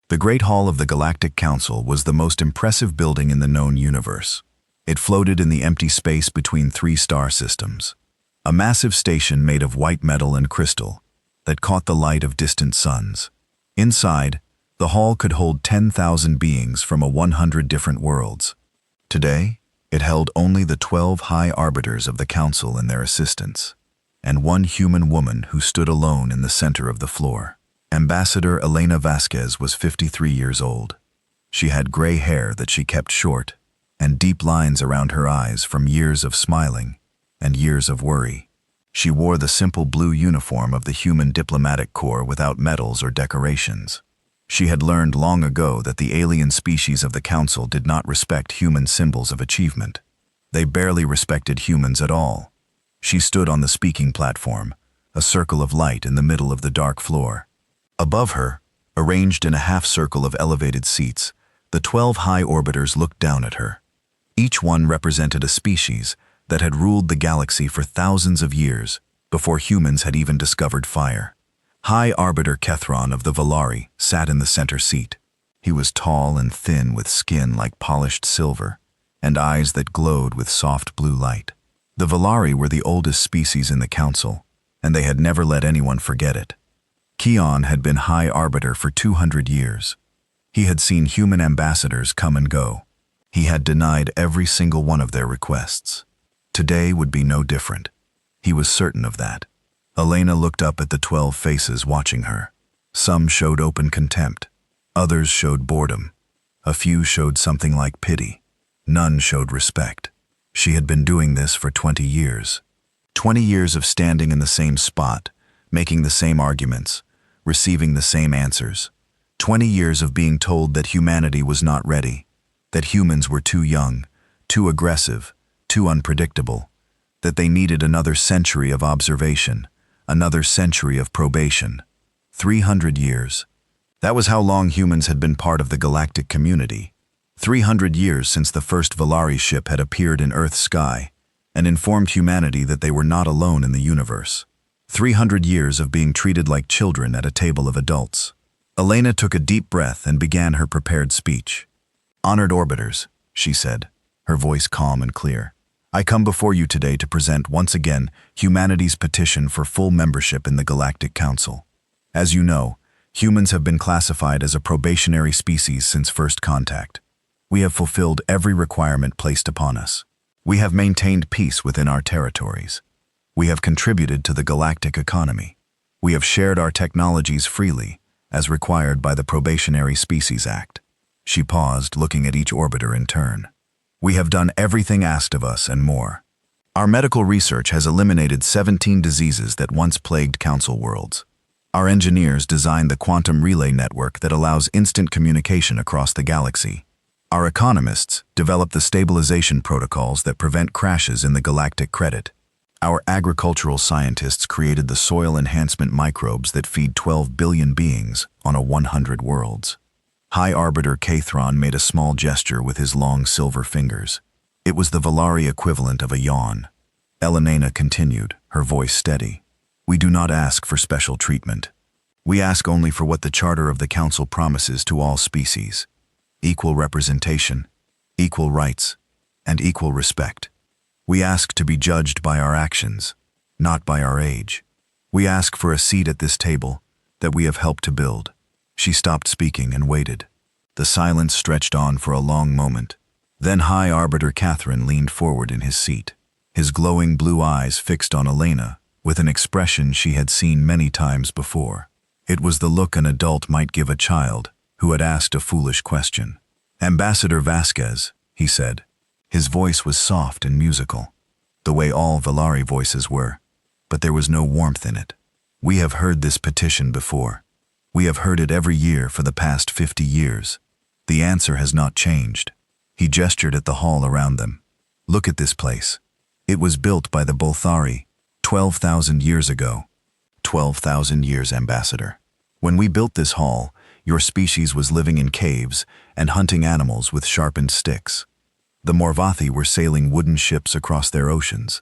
The Great Hall of the Galactic Council was the most impressive building in the known universe. It floated in the empty space between three star systems. A massive station made of white metal and crystal that caught the light of distant suns. Inside, the hall could hold 10,000 beings from 100 different worlds. Today, it held only the 12 high arbiters of the council and their assistants, and one human woman who stood alone in the center of the floor. Ambassador Elena Vasquez was 53 years old. She had gray hair that she kept short, and deep lines around her eyes from years of smiling and years of worry. She wore the simple blue uniform of the human diplomatic corps without medals or decorations. She had learned long ago that the alien species of the council did not respect human symbols of achievement. They barely respected humans at all. She stood on the speaking platform, a circle of light in the middle of the dark floor. Above her, arranged in a half-circle of elevated seats, the 12 high orbiters looked down at her. Each one represented a species that had ruled the galaxy for thousands of years before humans had even discovered fire. High Arbiter Kethron of the Valari sat in the center seat. He was tall and thin with skin like polished silver and eyes that glowed with soft blue light. The Valari were the oldest species in the council, and they had never let anyone forget it. Keon had been High Arbiter for 200 years. He had seen human ambassadors come and go. He had denied every single one of their requests. Today would be no different. He was certain of that. Elena looked up at the 12 faces watching her. Some showed open contempt. Others showed boredom. A few showed something like pity. None showed respect. She had been doing this for 20 years. 20 years of standing in the same spot, making the same arguments, receiving the same answers. 20 years of being told that humanity was not ready, that humans were too young, too aggressive, too unpredictable, that they needed another century of observation, another century of probation. 300 years. That was how long humans had been part of the galactic community. 300 years since the first Valari ship had appeared in Earth's sky and informed humanity that they were not alone in the universe. 300 years of being treated like children at a table of adults. Elena took a deep breath and began her prepared speech. "Honored orbiters," she said, her voice calm and clear. "I come before you today to present once again humanity's petition for full membership in the Galactic Council. As you know, humans have been classified as a probationary species since first contact. We have fulfilled every requirement placed upon us. We have maintained peace within our territories. We have contributed to the galactic economy. We have shared our technologies freely, as required by the Probationary Species Act." She paused, looking at each orbiter in turn. "We have done everything asked of us and more. Our medical research has eliminated 17 diseases that once plagued Council worlds. Our engineers designed the quantum relay network that allows instant communication across the galaxy. Our economists developed the stabilization protocols that prevent crashes in the galactic credit. Our agricultural scientists created the soil enhancement microbes that feed 12 billion beings on 100 worlds." High Arbiter Kethron made a small gesture with his long silver fingers. It was the Valari equivalent of a yawn. Elena continued, her voice steady. "We do not ask for special treatment. We ask only for what the Charter of the Council promises to all species: equal representation, equal rights, and equal respect. We ask to be judged by our actions, not by our age. We ask for a seat at this table that we have helped to build." She stopped speaking and waited. The silence stretched on for a long moment. Then High Arbiter Catherine leaned forward in his seat, his glowing blue eyes fixed on Elena with an expression she had seen many times before. It was the look an adult might give a child who had asked a foolish question. "Ambassador Vasquez," he said. His voice was soft and musical, the way all Valari voices were, but there was no warmth in it. "We have heard this petition before. We have heard it every year for the past 50 years. The answer has not changed." He gestured at the hall around them. "Look at this place. It was built by the Bolthari 12,000 years ago. 12,000 years, Ambassador. When we built this hall, your species was living in caves and hunting animals with sharpened sticks. The Morvathi were sailing wooden ships across their oceans.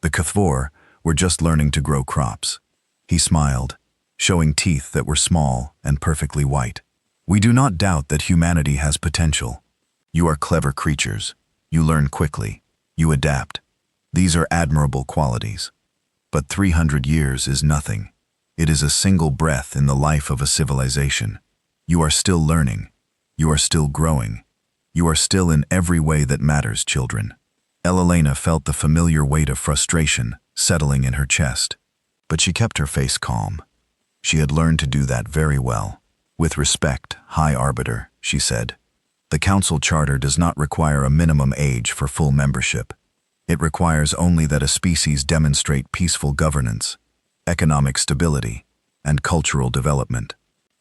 The Kathvor were just learning to grow crops." He smiled, showing teeth that were small and perfectly white. We do not doubt that humanity has potential. You are clever creatures. You learn quickly. You adapt. These are admirable qualities. But 300 years is nothing. It is a single breath in the life of a civilization. You are still learning. You are still growing. You are still in every way that matters, children. Elena felt the familiar weight of frustration settling in her chest, but she kept her face calm. She had learned to do that very well. With respect, High Arbiter, she said, the Council Charter does not require a minimum age for full membership. It requires only that a species demonstrate peaceful governance, economic stability, and cultural development.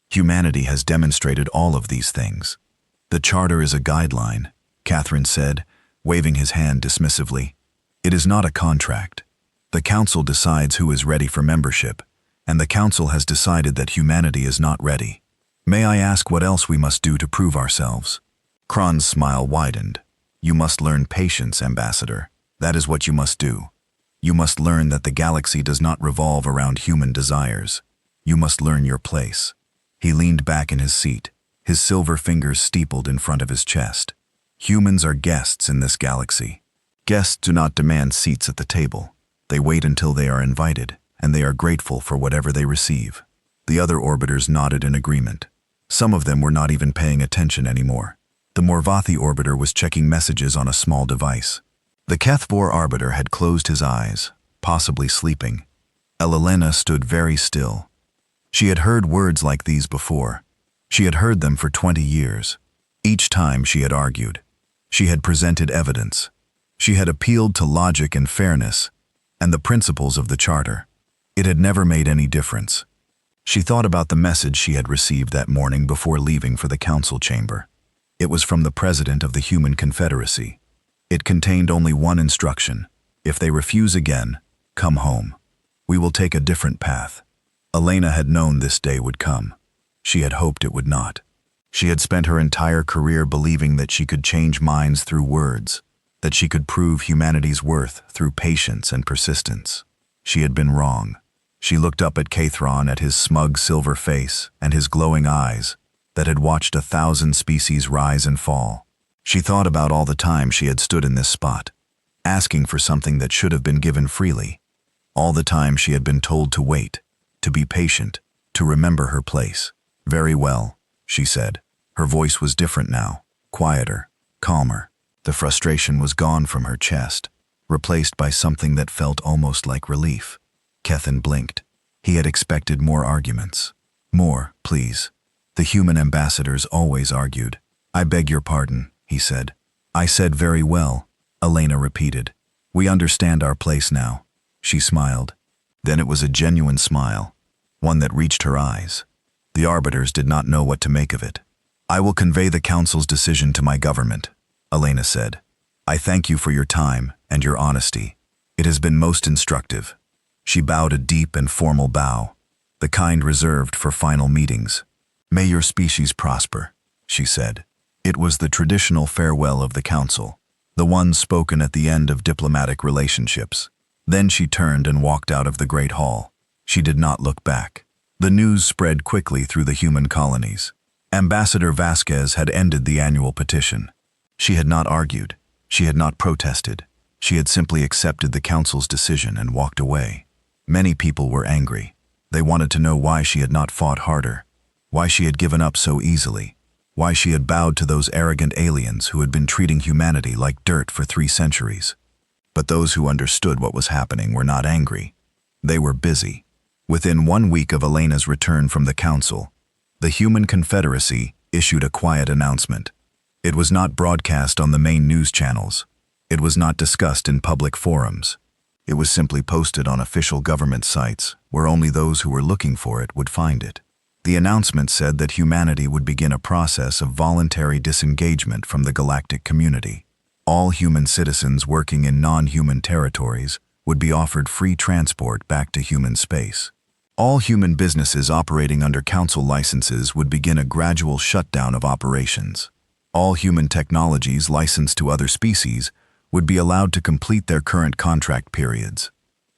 Humanity has demonstrated all of these things. The Charter is a guideline, Catherine said, waving his hand dismissively. It is not a contract. The Council decides who is ready for membership, and the Council has decided that humanity is not ready. May I ask what else we must do to prove ourselves? Kron's smile widened. You must learn patience, Ambassador. That is what you must do. You must learn that the galaxy does not revolve around human desires. You must learn your place. He leaned back in his seat, his silver fingers steepled in front of his chest. Humans are guests in this galaxy. Guests do not demand seats at the table. They wait until they are invited, and they are grateful for whatever they receive. The other orbiters nodded in agreement. Some of them were not even paying attention anymore. The Morvathi orbiter was checking messages on a small device. The Kethvor arbiter had closed his eyes, possibly sleeping. Elena stood very still. She had heard words like these before. She had heard them for 20 years. Each time she had argued. She had presented evidence. She had appealed to logic and fairness, and the principles of the Charter. It had never made any difference. She thought about the message she had received that morning before leaving for the council chamber. It was from the president of the Human Confederacy. It contained only one instruction. If they refuse again, come home. We will take a different path. Elena had known this day would come. She had hoped it would not. She had spent her entire career believing that she could change minds through words, that she could prove humanity's worth through patience and persistence. She had been wrong. She looked up at Cathron, at his smug silver face and his glowing eyes that had watched 1,000 species rise and fall. She thought about all the time she had stood in this spot, asking for something that should have been given freely. All the time she had been told to wait, to be patient, to remember her place. Very well, she said. Her voice was different now, quieter, calmer. The frustration was gone from her chest, replaced by something that felt almost like relief. Kethan blinked. He had expected more arguments. More, please. The human ambassadors always argued. I beg your pardon, he said. I said very well, Elena repeated. We understand our place now. She smiled. Then it was a genuine smile, one that reached her eyes. The arbiters did not know what to make of it. I will convey the council's decision to my government, Elena said. I thank you for your time and your honesty. It has been most instructive. She bowed a deep and formal bow, the kind reserved for final meetings. May your species prosper, she said. It was the traditional farewell of the council, the one spoken at the end of diplomatic relationships. Then she turned and walked out of the great hall. She did not look back. The news spread quickly through the human colonies. Ambassador Vasquez had ended the annual petition. She had not argued. She had not protested. She had simply accepted the council's decision and walked away. Many people were angry. They wanted to know why she had not fought harder, why she had given up so easily, why she had bowed to those arrogant aliens who had been treating humanity like dirt for 3 centuries. But those who understood what was happening were not angry. They were busy. Within 1 week of Elena's return from the council, the Human Confederacy issued a quiet announcement. It was not broadcast on the main news channels. It was not discussed in public forums. It was simply posted on official government sites, where only those who were looking for it would find it. The announcement said that humanity would begin a process of voluntary disengagement from the galactic community. All human citizens working in non-human territories would be offered free transport back to human space. All human businesses operating under council licenses would begin a gradual shutdown of operations. All human technologies licensed to other species would be allowed to complete their current contract periods.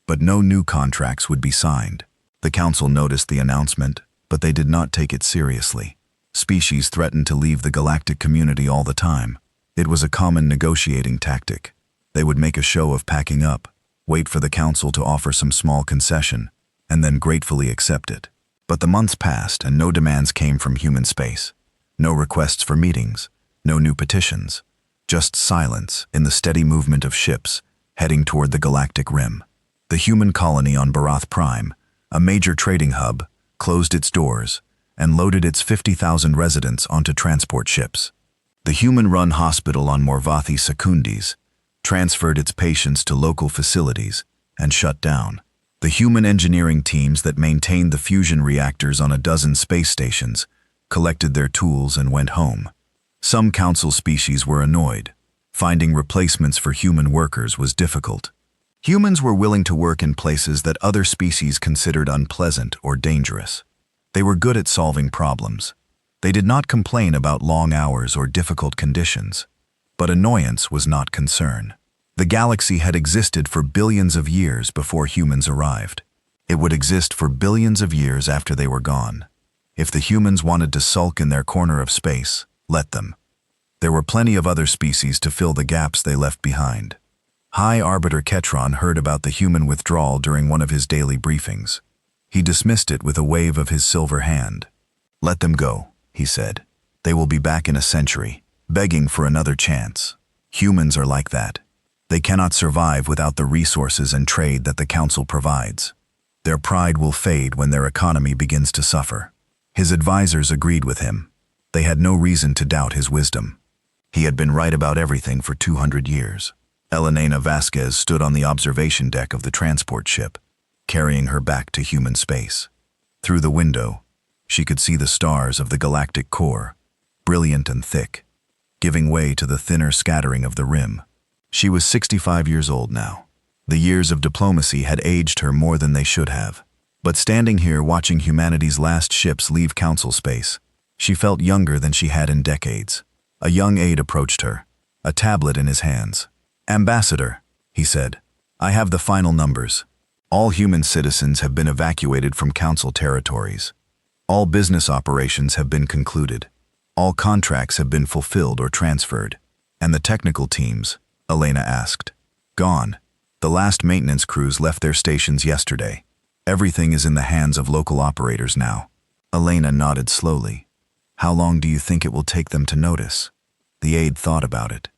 But no new contracts would be signed. The council noticed the announcement, but they did not take it seriously. Species threatened to leave the galactic community all the time. It was a common negotiating tactic. They would make a show of packing up, wait for the council to offer some small concession, and then gratefully accept it. But the months passed and no demands came from human space. No requests for meetings, no new petitions. Just silence in the steady movement of ships heading toward the galactic rim. The human colony on Barath Prime, a major trading hub, closed its doors and loaded its 50,000 residents onto transport ships. The human-run hospital on Morvathi Secundis transferred its patients to local facilities and shut down. The human engineering teams that maintained the fusion reactors on a dozen space stations collected their tools and went home. Some council species were annoyed. Finding replacements for human workers was difficult. Humans were willing to work in places that other species considered unpleasant or dangerous. They were good at solving problems. They did not complain about long hours or difficult conditions. But annoyance was not concern. The galaxy had existed for billions of years before humans arrived. It would exist for billions of years after they were gone. If the humans wanted to sulk in their corner of space, let them. There were plenty of other species to fill the gaps they left behind. High Arbiter Ketron heard about the human withdrawal during one of his daily briefings. He dismissed it with a wave of his silver hand. "Let them go," he said. "They will be back in a century, begging for another chance. Humans are like that. They cannot survive without the resources and trade that the Council provides. Their pride will fade when their economy begins to suffer." His advisors agreed with him. They had no reason to doubt his wisdom. He had been right about everything for 200 years. Elena Vasquez stood on the observation deck of the transport ship, carrying her back to human space. Through the window, she could see the stars of the galactic core, brilliant and thick, giving way to the thinner scattering of the rim. She was 65 years old now. The years of diplomacy had aged her more than they should have. But standing here watching humanity's last ships leave council space, she felt younger than she had in decades. A young aide approached her, a tablet in his hands. "Ambassador," he said, "I have the final numbers. All human citizens have been evacuated from council territories. All business operations have been concluded. All contracts have been fulfilled or transferred." "And the technical teams?" Elena asked. "Gone. The last maintenance crews left their stations yesterday. Everything is in the hands of local operators now." Elena nodded slowly. "How long do you think it will take them to notice?" The aide thought about it.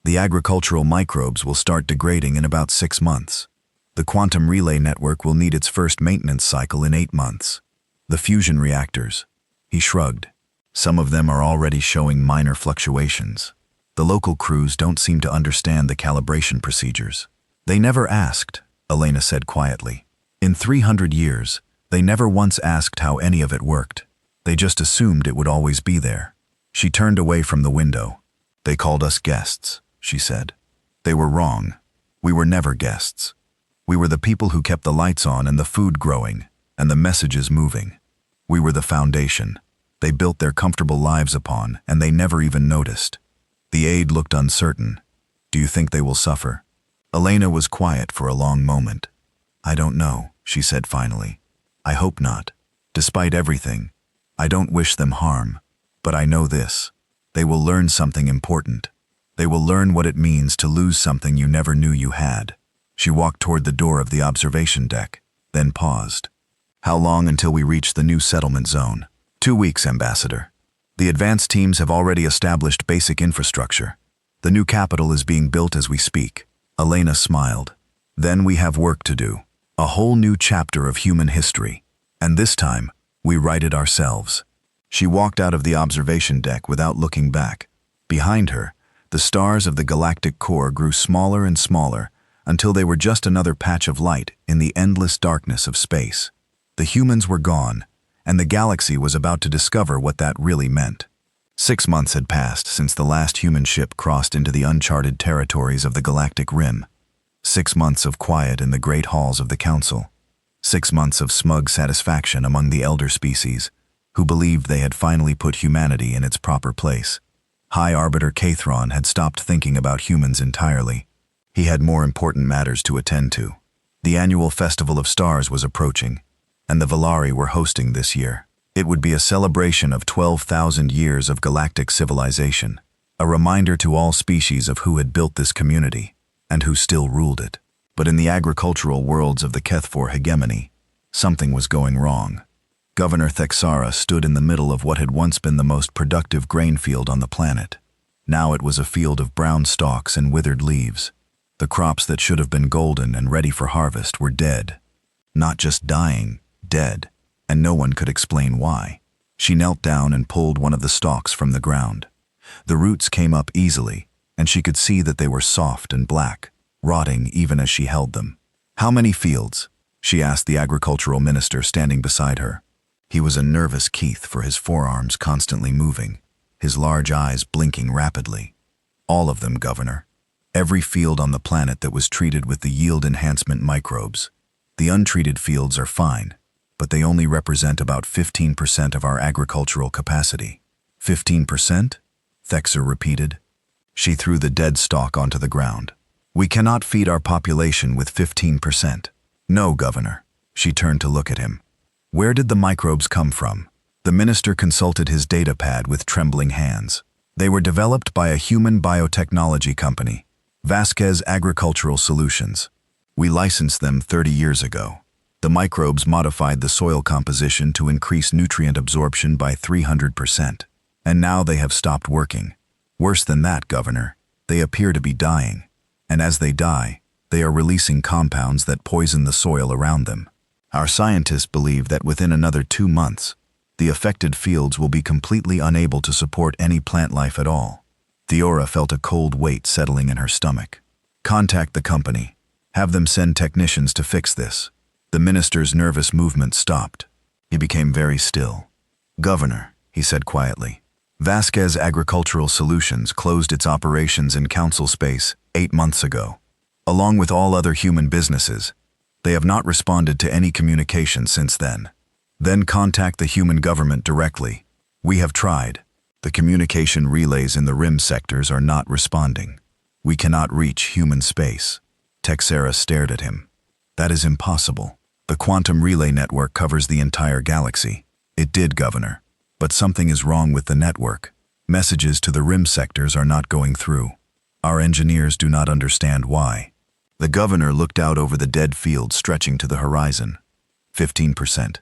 "The agricultural microbes will start degrading in about 6 months. The quantum relay network will need its first maintenance cycle in 8 months. The fusion reactors." He shrugged. "Some of them are already showing minor fluctuations. The local crews don't seem to understand the calibration procedures." "They never asked," Elena said quietly. "In 300 years, they never once asked how any of it worked. They just assumed it would always be there." She turned away from the window. "They called us guests," she said. "They were wrong. We were never guests. We were the people who kept the lights on and the food growing and the messages moving. We were the foundation they built their comfortable lives upon, and they never even noticed." The aide looked uncertain. "Do you think they will suffer?" Elena was quiet for a long moment. "I don't know," she said finally. "I hope not. Despite everything, I don't wish them harm. But I know this. They will learn something important. They will learn what it means to lose something you never knew you had." She walked toward the door of the observation deck, then paused. "How long until we reach the new settlement zone?" 2 weeks, Ambassador. The advanced teams have already established basic infrastructure. The new capital is being built as we speak." Elena smiled. "Then we have work to do. A whole new chapter of human history. And this time, we write it ourselves." She walked out of the observation deck without looking back. Behind her, the stars of the galactic core grew smaller and smaller until they were just another patch of light in the endless darkness of space. The humans were gone, and the galaxy was about to discover what that really meant. 6 months had passed since the last human ship crossed into the uncharted territories of the galactic rim. 6 months of quiet in the great halls of the Council. 6 months of smug satisfaction among the elder species, who believed they had finally put humanity in its proper place. High Arbiter Cathron had stopped thinking about humans entirely. He had more important matters to attend to. The annual Festival of Stars was approaching, and the Valari were hosting this year. It would be a celebration of 12,000 years of galactic civilization, a reminder to all species of who had built this community and who still ruled it. But in the agricultural worlds of the Kethfor hegemony, something was going wrong. Governor Thexara stood in the middle of what had once been the most productive grain field on the planet. Now it was a field of brown stalks and withered leaves. The crops that should have been golden and ready for harvest were dead. Not just dying, dead, and no one could explain why. She knelt down and pulled one of the stalks from the ground. The roots came up easily, and she could see that they were soft and black, rotting even as she held them. "How many fields?" she asked the agricultural minister standing beside her. He was a nervous Keith for his forearms constantly moving, his large eyes blinking rapidly. "All of them, Governor. Every field on the planet that was treated with the yield enhancement microbes. The untreated fields are fine, but they only represent about 15% of our agricultural capacity." 15%? Thexer repeated. She threw the dead stalk onto the ground. "We cannot feed our population with 15%. No, Governor." She turned to look at him. "Where did the microbes come from?" The minister consulted his data pad with trembling hands. "They were developed by a human biotechnology company, Vasquez Agricultural Solutions. We licensed them 30 years ago. The microbes modified the soil composition to increase nutrient absorption by 300%. And now they have stopped working. Worse than that, Governor, they appear to be dying. And as they die, they are releasing compounds that poison the soil around them. Our scientists believe that within another 2 months, the affected fields will be completely unable to support any plant life at all." Theora felt a cold weight settling in her stomach. "Contact the company. Have them send technicians to fix this." The minister's nervous movement stopped. He became very still. "Governor," he said quietly, "Vasquez Agricultural Solutions closed its operations in council space 8 months ago. Along with all other human businesses, they have not responded to any communication since then. Then contact the human government directly. We have tried. The communication relays in the rim sectors are not responding. We cannot reach human space." Texera stared at him. "That is impossible. The quantum relay network covers the entire galaxy." "It did, Governor. But something is wrong with the network. Messages to the rim sectors are not going through. Our engineers do not understand why." The governor looked out over the dead fields stretching to the horizon. 15%.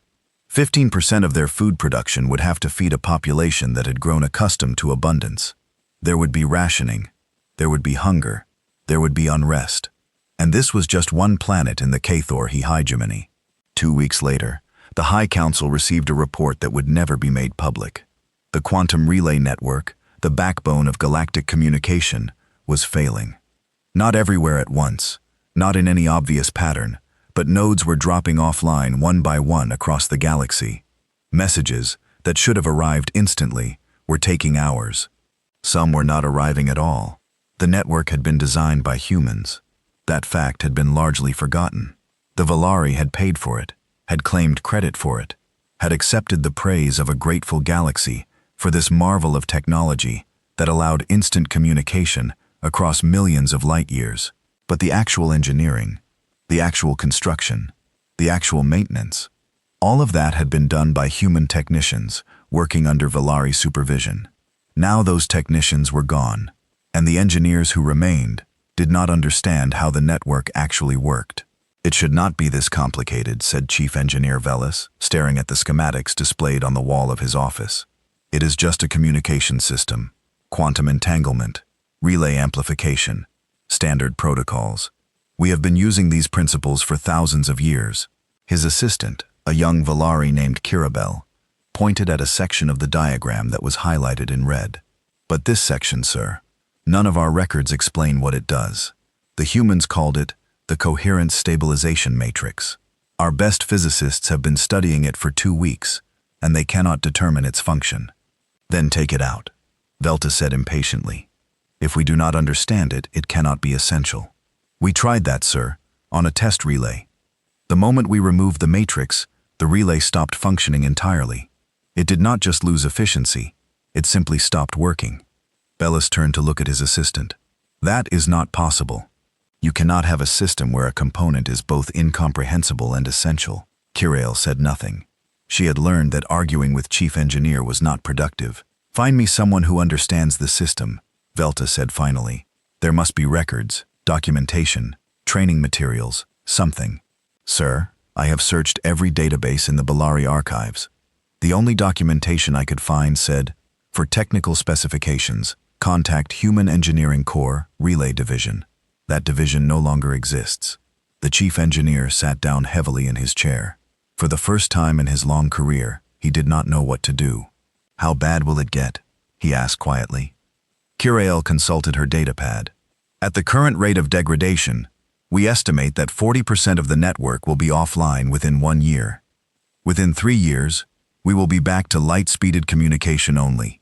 15% of their food production would have to feed a population that had grown accustomed to abundance. There would be rationing. There would be hunger. There would be unrest. And this was just one planet in the Kethfor hegemony. 2 weeks later, the High Council received a report that would never be made public. The quantum relay network, the backbone of galactic communication, was failing. Not everywhere at once, not in any obvious pattern, but nodes were dropping offline one by one across the galaxy. Messages that should have arrived instantly were taking hours. Some were not arriving at all. The network had been designed by humans. That fact had been largely forgotten. The Valari had paid for it, had claimed credit for it, had accepted the praise of a grateful galaxy for this marvel of technology that allowed instant communication across millions of light years. But the actual engineering, the actual construction, the actual maintenance, all of that had been done by human technicians working under Valari supervision. Now those technicians were gone, and the engineers who remained did not understand how the network actually worked. "It should not be this complicated," said Chief Engineer Velis, staring at the schematics displayed on the wall of his office. "It is just a communication system, quantum entanglement, relay amplification, standard protocols. We have been using these principles for thousands of years." His assistant, a young Valari named Kirabel, pointed at a section of the diagram that was highlighted in red. "But this section, sir, none of our records explain what it does. The humans called it the coherent stabilization matrix. Our best physicists have been studying it for 2 weeks, and they cannot determine its function." "Then take it out," Velta said impatiently. "If we do not understand it, it cannot be essential." "We tried that, sir, on a test relay. The moment we removed the matrix, the relay stopped functioning entirely. It did not just lose efficiency, it simply stopped working." Bellis turned to look at his assistant. "That is not possible. You cannot have a system where a component is both incomprehensible and essential." Kirail said nothing. She had learned that arguing with Chief Engineer was not productive. "Find me someone who understands the system," Velta said finally. "There must be records, documentation, training materials, something." "Sir, I have searched every database in the Bellari archives. The only documentation I could find said, 'For technical specifications, contact Human Engineering Corps, Relay Division.' That division no longer exists." The chief engineer sat down heavily in his chair. For the first time in his long career, he did not know what to do. "How bad will it get?" he asked quietly. Curael consulted her datapad. "At the current rate of degradation, we estimate that 40% of the network will be offline within 1 year. Within 3 years, we will be back to light-speeded communication only.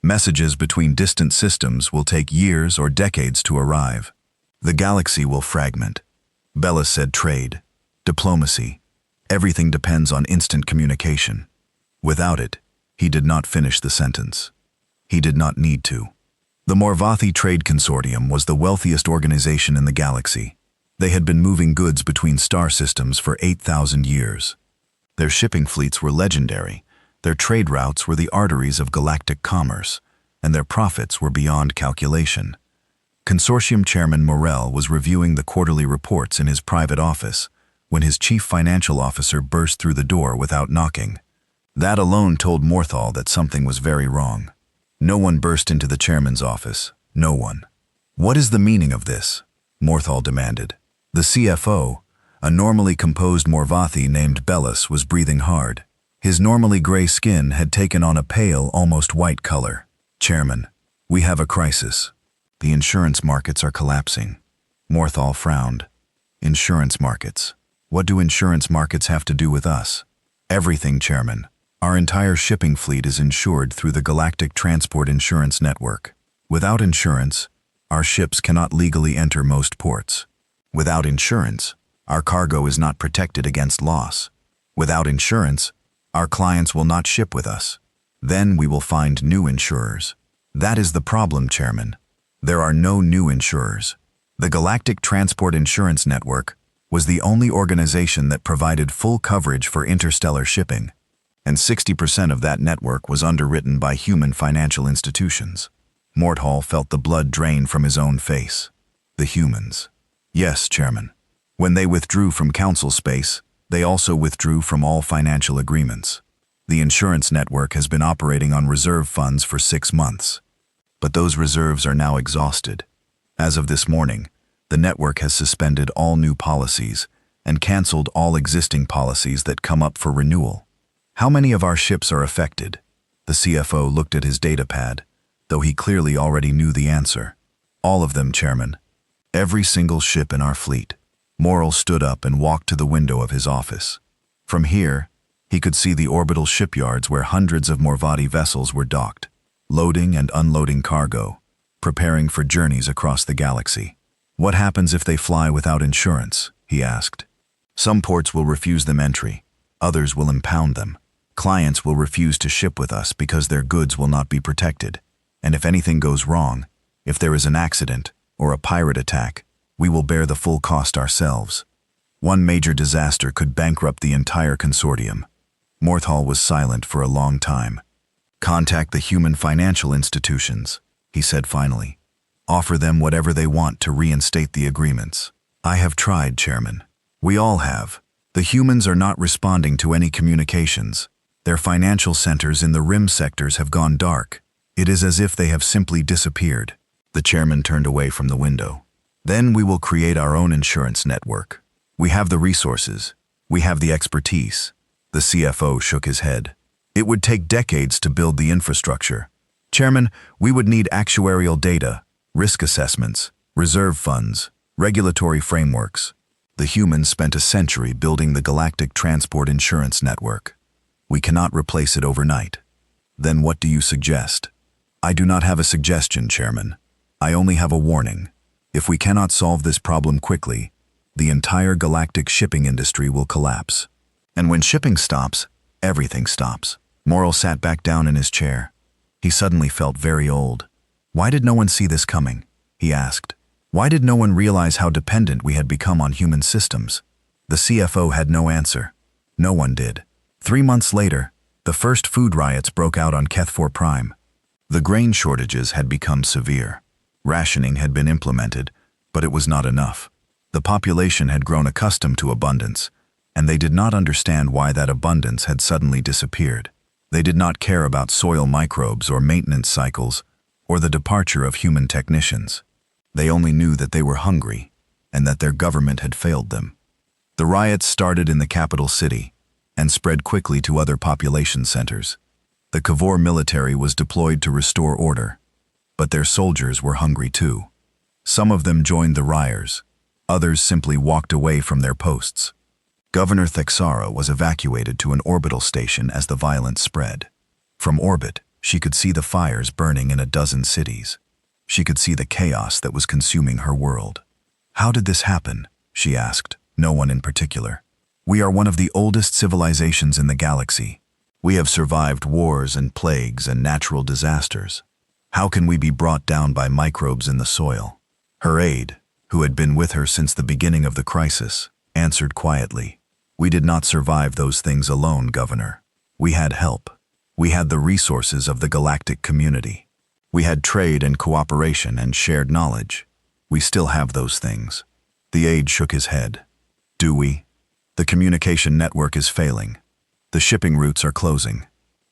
Messages between distant systems will take years or decades to arrive. The galaxy will fragment." Bellis said trade, diplomacy, everything depends on instant communication. Without it, he did not finish the sentence. He did not need to. The Morvathi Trade Consortium was the wealthiest organization in the galaxy. They had been moving goods between star systems for 8,000 years. Their shipping fleets were legendary, their trade routes were the arteries of galactic commerce, and their profits were beyond calculation. Consortium Chairman Morel was reviewing the quarterly reports in his private office when his chief financial officer burst through the door without knocking. That alone told Morthal that something was very wrong. No one burst into the chairman's office. No one. "What is the meaning of this?" Morthal demanded. The CFO, a normally composed Morvathi named Bellis, was breathing hard. His normally gray skin had taken on a pale, almost white color. "Chairman, we have a crisis. The insurance markets are collapsing." Morthal frowned. "Insurance markets? What do insurance markets have to do with us?" "Everything, Chairman. Our entire shipping fleet is insured through the Galactic Transport Insurance Network. Without insurance, our ships cannot legally enter most ports. Without insurance, our cargo is not protected against loss. Without insurance, our clients will not ship with us. Then we will find new insurers. That is the problem, Chairman. There are no new insurers. The Galactic Transport Insurance Network was the only organization that provided full coverage for interstellar shipping, and 60% of that network was underwritten by human financial institutions." Morthal felt the blood drain from his own face. "The humans." "Yes, Chairman. When they withdrew from Council space, they also withdrew from all financial agreements. The insurance network has been operating on reserve funds for 6 months. But those reserves are now exhausted. As of this morning, the network has suspended all new policies and canceled all existing policies that come up for renewal. How many of our ships are affected?" The CFO looked at his datapad, though he clearly already knew the answer. "All of them, Chairman. Every single ship in our fleet." Morrill stood up and walked to the window of his office. From here, he could see the orbital shipyards where hundreds of Morvati vessels were docked, loading and unloading cargo, preparing for journeys across the galaxy. "What happens if they fly without insurance?" he asked. "Some ports will refuse them entry. Others will impound them. Clients will refuse to ship with us because their goods will not be protected. And if anything goes wrong, if there is an accident or a pirate attack, we will bear the full cost ourselves. One major disaster could bankrupt the entire consortium." Morthal was silent for a long time. "Contact the human financial institutions," he said finally. "Offer them whatever they want to reinstate the agreements." "I have tried, Chairman. We all have. The humans are not responding to any communications. Their financial centers in the rim sectors have gone dark. It is as if they have simply disappeared." The chairman turned away from the window. "Then we will create our own insurance network. We have the resources. We have the expertise." The CFO shook his head. "It would take decades to build the infrastructure. Chairman, we would need actuarial data, risk assessments, reserve funds, regulatory frameworks. The humans spent a century building the Galactic Transport Insurance Network. We cannot replace it overnight." "Then what do you suggest?" "I do not have a suggestion, Chairman. I only have a warning. If we cannot solve this problem quickly, the entire galactic shipping industry will collapse. And when shipping stops, everything stops." Morrill sat back down in his chair. He suddenly felt very old. Why did no one see this coming? He asked. Why did no one realize how dependent we had become on human systems? The CFO had no answer. No one did. 3 months later, the first food riots broke out on Keth-4 Prime. The grain shortages had become severe. Rationing had been implemented, but it was not enough. The population had grown accustomed to abundance, and they did not understand why that abundance had suddenly disappeared. They did not care about soil microbes or maintenance cycles, or the departure of human technicians. They only knew that they were hungry, and that their government had failed them. The riots started in the capital city, and spread quickly to other population centers. The Kavor military was deployed to restore order, but their soldiers were hungry too. Some of them joined the rioters, others simply walked away from their posts. Governor Thexara was evacuated to an orbital station as the violence spread. From orbit, she could see the fires burning in a dozen cities. She could see the chaos that was consuming her world. How did this happen? She asked, no one in particular. We are one of the oldest civilizations in the galaxy. We have survived wars and plagues and natural disasters. How can we be brought down by microbes in the soil? Her aide, who had been with her since the beginning of the crisis, answered quietly. We did not survive those things alone, Governor. We had help. We had the resources of the galactic community. We had trade and cooperation and shared knowledge. We still have those things. The aide shook his head. Do we? The communication network is failing. The shipping routes are closing.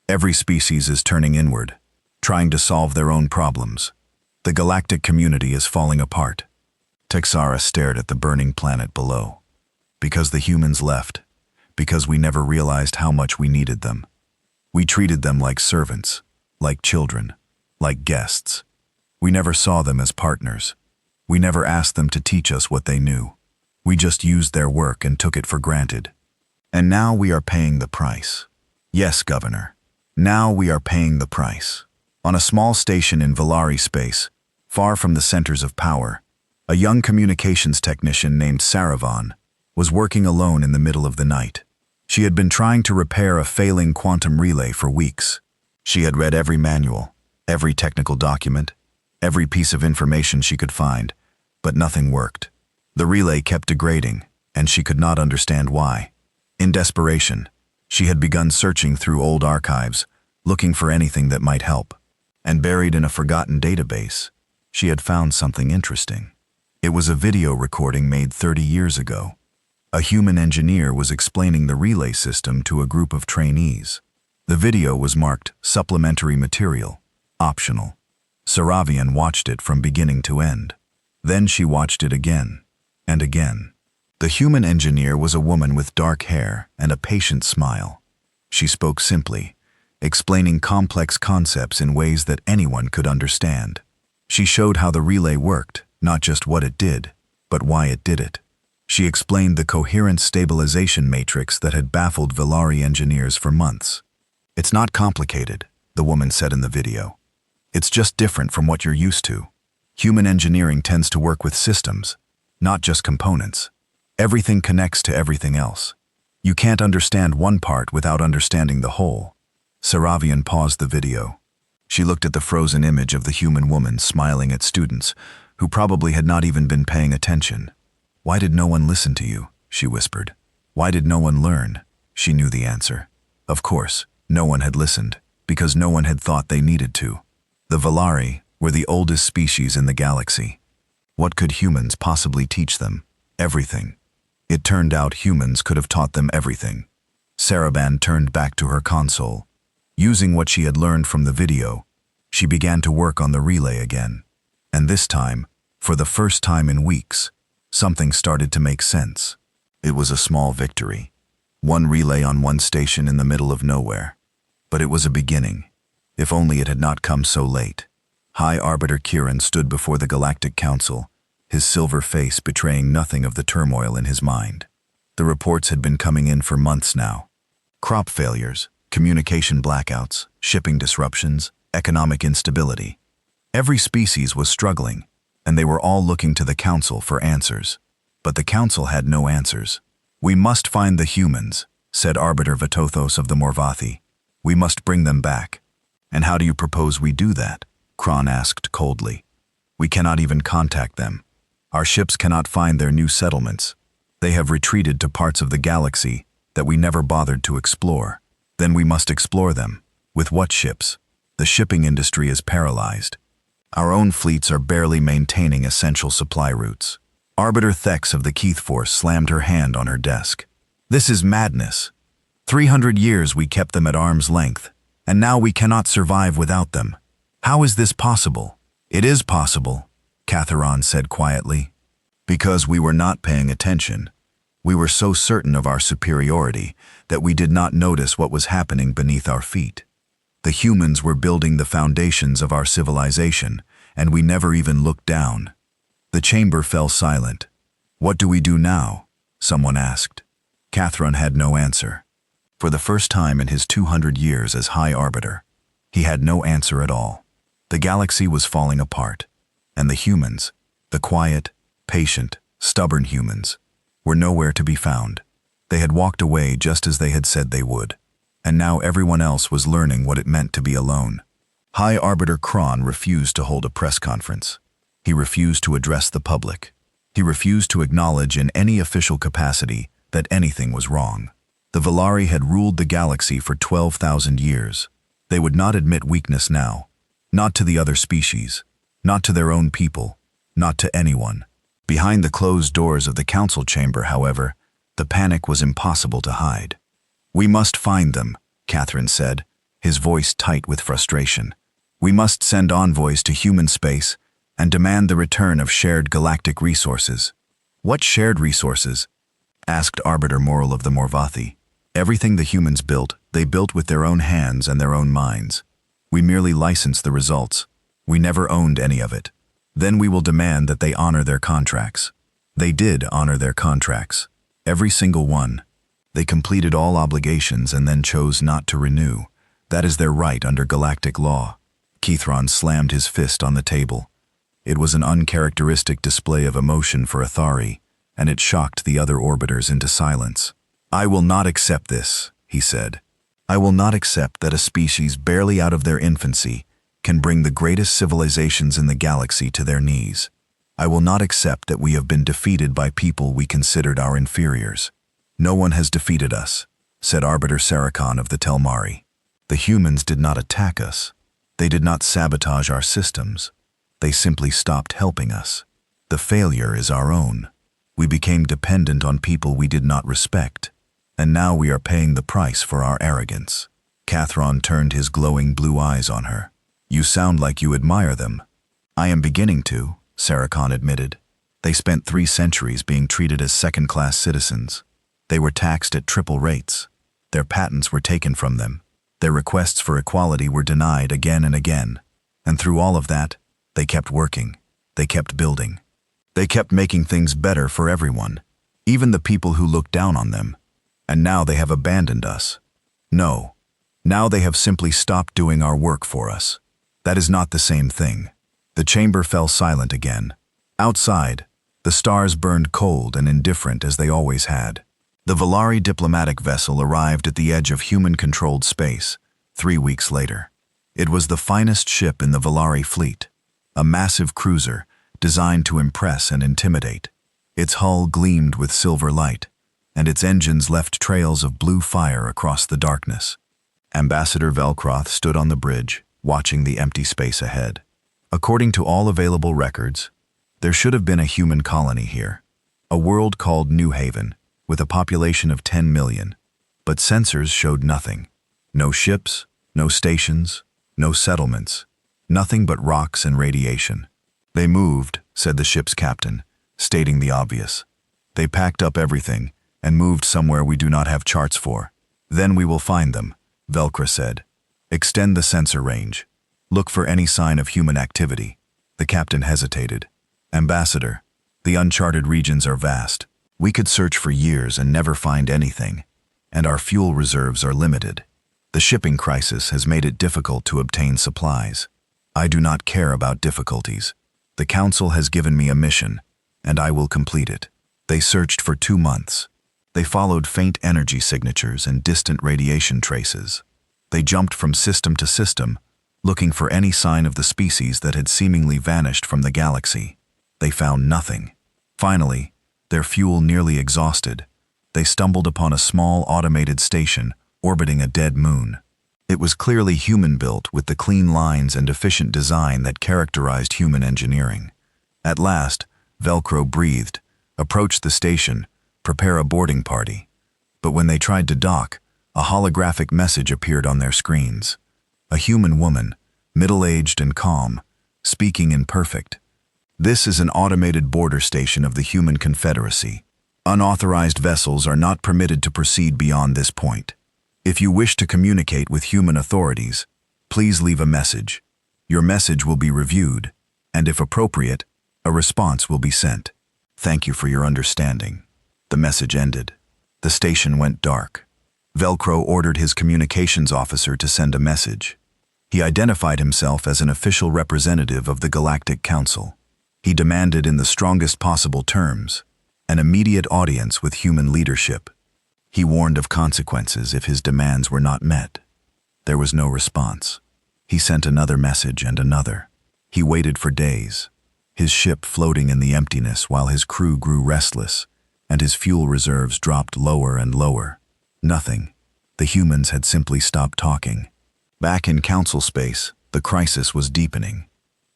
Every species is turning inward, trying to solve their own problems. The galactic community is falling apart. Texara stared at the burning planet below. Because the humans left. Because we never realized how much we needed them. We treated them like servants, like children, like guests. We never saw them as partners. We never asked them to teach us what they knew. We just used their work and took it for granted. And now we are paying the price. Yes, Governor. Now we are paying the price. On a small station in Valari space, far from the centers of power, a young communications technician named Saravan was working alone in the middle of the night. She had been trying to repair a failing quantum relay for weeks. She had read every manual, every technical document, every piece of information she could find, but nothing worked. The relay kept degrading, and she could not understand why. In desperation, she had begun searching through old archives, looking for anything that might help. And buried in a forgotten database, she had found something interesting. It was a video recording made 30 years ago. A human engineer was explaining the relay system to a group of trainees. The video was marked supplementary material, optional. Saravian watched it from beginning to end. Then she watched it again. And again. The human engineer was a woman with dark hair and a patient smile. She spoke simply, explaining complex concepts in ways that anyone could understand. She showed how the relay worked, not just what it did, but why it did it. She explained the coherent stabilization matrix that had baffled Valari engineers for months. It's not complicated, the woman said in the video. It's just different from what you're used to. Human engineering tends to work with systems, not just components. Everything connects to everything else. You can't understand one part without understanding the whole. Saravian paused the video. She looked at the frozen image of the human woman smiling at students, who probably had not even been paying attention. Why did no one listen to you? She whispered. Why did no one learn? She knew the answer. Of course, no one had listened, because no one had thought they needed to. The Valari were the oldest species in the galaxy. What could humans possibly teach them? Everything. It turned out humans could have taught them everything. Saraban turned back to her console. Using what she had learned from the video, she began to work on the relay again. And this time, for the first time in weeks, something started to make sense. It was a small victory. One relay on one station in the middle of nowhere. But it was a beginning. If only it had not come so late. High Arbiter Kieran stood before the Galactic Council, his silver face betraying nothing of the turmoil in his mind. The reports had been coming in for months now. Crop failures, communication blackouts, shipping disruptions, economic instability. Every species was struggling, and they were all looking to the Council for answers. But the Council had no answers. We must find the humans, said Arbiter Vatothos of the Morvathi. We must bring them back. And how do you propose we do that? Kron asked coldly. We cannot even contact them. Our ships cannot find their new settlements. They have retreated to parts of the galaxy that we never bothered to explore. Then we must explore them. With what ships? The shipping industry is paralyzed. Our own fleets are barely maintaining essential supply routes. Arbiter Thex of the Keith Force slammed her hand on her desk. This is madness. 300 years we kept them at arm's length, and now we cannot survive without them. How is this possible? It is possible, Catharon said quietly. Because we were not paying attention. We were so certain of our superiority that we did not notice what was happening beneath our feet. The humans were building the foundations of our civilization, and we never even looked down. The chamber fell silent. What do we do now? Someone asked. Catharon had no answer. For the first time in his 200 years as High Arbiter, he had no answer at all. The galaxy was falling apart, and the humans, the quiet, patient, stubborn humans, were nowhere to be found. They had walked away just as they had said they would, and now everyone else was learning what it meant to be alone. High Arbiter Kron refused to hold a press conference. He refused to address the public. He refused to acknowledge in any official capacity that anything was wrong. The Valari had ruled the galaxy for 12,000 years. They would not admit weakness now. Not to the other species. Not to their own people. Not to anyone. Behind the closed doors of the council chamber, however, the panic was impossible to hide. We must find them, Catherine said, his voice tight with frustration. We must send envoys to human space and demand the return of shared galactic resources. What shared resources? Asked Arbiter Moral of the Morvathi. Everything the humans built, they built with their own hands and their own minds. We merely licensed the results. We never owned any of it. Then we will demand that they honor their contracts. They did honor their contracts. Every single one. They completed all obligations and then chose not to renew. That is their right under galactic law. Keithron slammed his fist on the table. It was an uncharacteristic display of emotion for Athari, and it shocked the other orbiters into silence. I will not accept this, he said. I will not accept that a species barely out of their infancy can bring the greatest civilizations in the galaxy to their knees. I will not accept that we have been defeated by people we considered our inferiors. No one has defeated us, said Arbiter Saracon of the Telmari. The humans did not attack us. They did not sabotage our systems. They simply stopped helping us. The failure is our own. We became dependent on people we did not respect, and now we are paying the price for our arrogance. Catharon turned his glowing blue eyes on her. You sound like you admire them. I am beginning to, Saracon admitted. They spent 3 centuries being treated as second-class citizens. They were taxed at triple rates. Their patents were taken from them. Their requests for equality were denied again and again. And through all of that, they kept working. They kept building. They kept making things better for everyone, even the people who looked down on them. And now they have abandoned us. No. Now they have simply stopped doing our work for us. That is not the same thing. The chamber fell silent again. Outside, the stars burned cold and indifferent as they always had. The Valari diplomatic vessel arrived at the edge of human-controlled space 3 weeks later. It was the finest ship in the Valari fleet, a massive cruiser designed to impress and intimidate. Its hull gleamed with silver light, and its engines left trails of blue fire across the darkness. Ambassador Velcroth stood on the bridge, watching the empty space ahead. According to all available records, there should have been a human colony here, a world called New Haven, with a population of 10 million. But sensors showed nothing. No ships, no stations, no settlements, nothing but rocks and radiation. They moved, said the ship's captain, stating the obvious. They packed up everything and moved somewhere we do not have charts for. Then we will find them, Velcro said. Extend the sensor range. Look for any sign of human activity. The captain hesitated. Ambassador, the uncharted regions are vast. We could search for years and never find anything, and our fuel reserves are limited. The shipping crisis has made it difficult to obtain supplies. I do not care about difficulties. The Council has given me a mission, and I will complete it. They searched for 2 months. They followed faint energy signatures and distant radiation traces. They jumped from system to system, looking for any sign of the species that had seemingly vanished from the galaxy. They found nothing. Finally, their fuel nearly exhausted, they stumbled upon a small automated station orbiting a dead moon. It was clearly human-built with the clean lines and efficient design that characterized human engineering. At last, Velcro breathed, approached the station, prepare a boarding party. But when they tried to dock, a holographic message appeared on their screens. A human woman, middle-aged and calm, speaking in perfect. This is an automated border station of the Human Confederacy. Unauthorized vessels are not permitted to proceed beyond this point. If you wish to communicate with human authorities, please leave a message. Your message will be reviewed, and if appropriate, a response will be sent. Thank you for your understanding. The message ended. The station went dark. Velcro ordered his communications officer to send a message. He identified himself as an official representative of the Galactic Council. He demanded in the strongest possible terms an immediate audience with human leadership. He warned of consequences if his demands were not met. There was no response. He sent another message and another. He waited for days, his ship floating in the emptiness while his crew grew restless, and his fuel reserves dropped lower and lower. Nothing. The humans had simply stopped talking. Back in Council space, the crisis was deepening.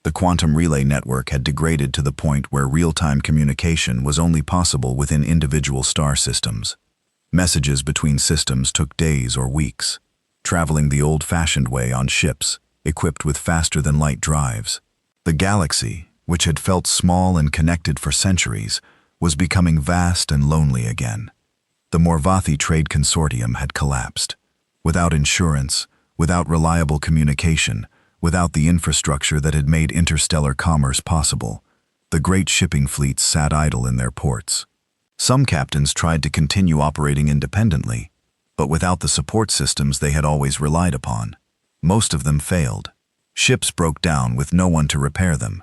The quantum relay network had degraded to the point where real-time communication was only possible within individual star systems. Messages between systems took days or weeks, traveling the old-fashioned way on ships, equipped with faster-than-light drives. The galaxy, which had felt small and connected for centuries, was becoming vast and lonely again. The Morvathi Trade Consortium had collapsed. Without insurance, without reliable communication, without the infrastructure that had made interstellar commerce possible, the great shipping fleets sat idle in their ports. Some captains tried to continue operating independently, but without the support systems they had always relied upon. Most of them failed. Ships broke down with no one to repair them.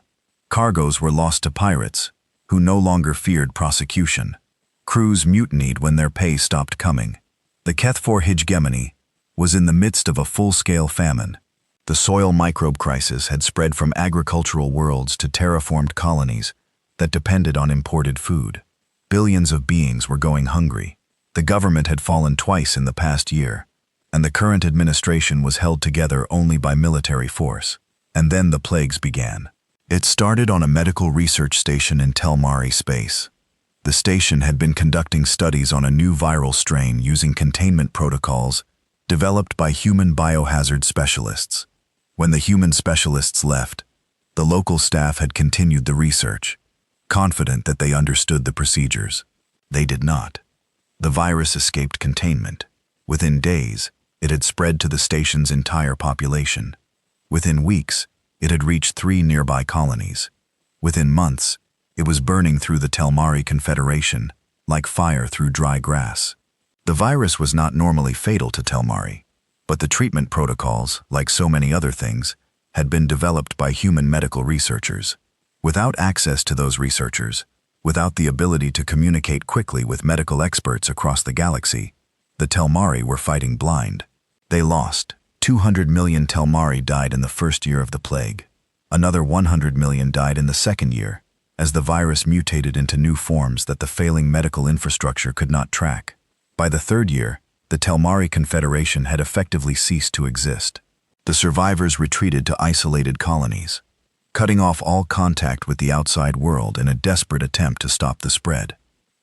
Cargoes were lost to pirates, who no longer feared prosecution. Crews mutinied when their pay stopped coming. The Kethfor hegemony was in the midst of a full-scale famine. The soil microbe crisis had spread from agricultural worlds to terraformed colonies that depended on imported food. Billions of beings were going hungry. The government had fallen twice in the past year, and the current administration was held together only by military force. And then the plagues began. It started on a medical research station in Telmari space. The station had been conducting studies on a new viral strain using containment protocols developed by human biohazard specialists. When the human specialists left, the local staff had continued the research, confident that they understood the procedures. They did not. The virus escaped containment. Within days, it had spread to the station's entire population. Within weeks, it had reached 3 nearby colonies. Within months, it was burning through the Telmari Confederation, like fire through dry grass. The virus was not normally fatal to Telmari, but the treatment protocols, like so many other things, had been developed by human medical researchers. Without access to those researchers, without the ability to communicate quickly with medical experts across the galaxy, the Telmari were fighting blind. They lost. 200 million Telmari died in the first year of the plague. Another 100 million died in the second year, as the virus mutated into new forms that the failing medical infrastructure could not track. By the third year, the Telmari Confederation had effectively ceased to exist. The survivors retreated to isolated colonies, cutting off all contact with the outside world in a desperate attempt to stop the spread.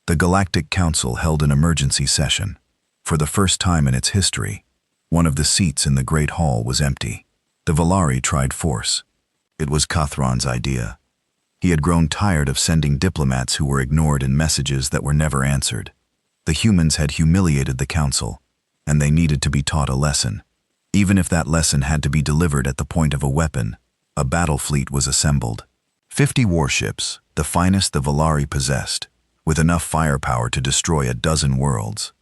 The Galactic Council held an emergency session. For the first time in its history, one of the seats in the Great Hall was empty. The Valari tried force. It was Kathron's idea. He had grown tired of sending diplomats who were ignored in messages that were never answered. The humans had humiliated the Council, and they needed to be taught a lesson. Even if that lesson had to be delivered at the point of a weapon, a battle fleet was assembled. 50 warships, the finest the Valari possessed, with enough firepower to destroy a dozen worlds.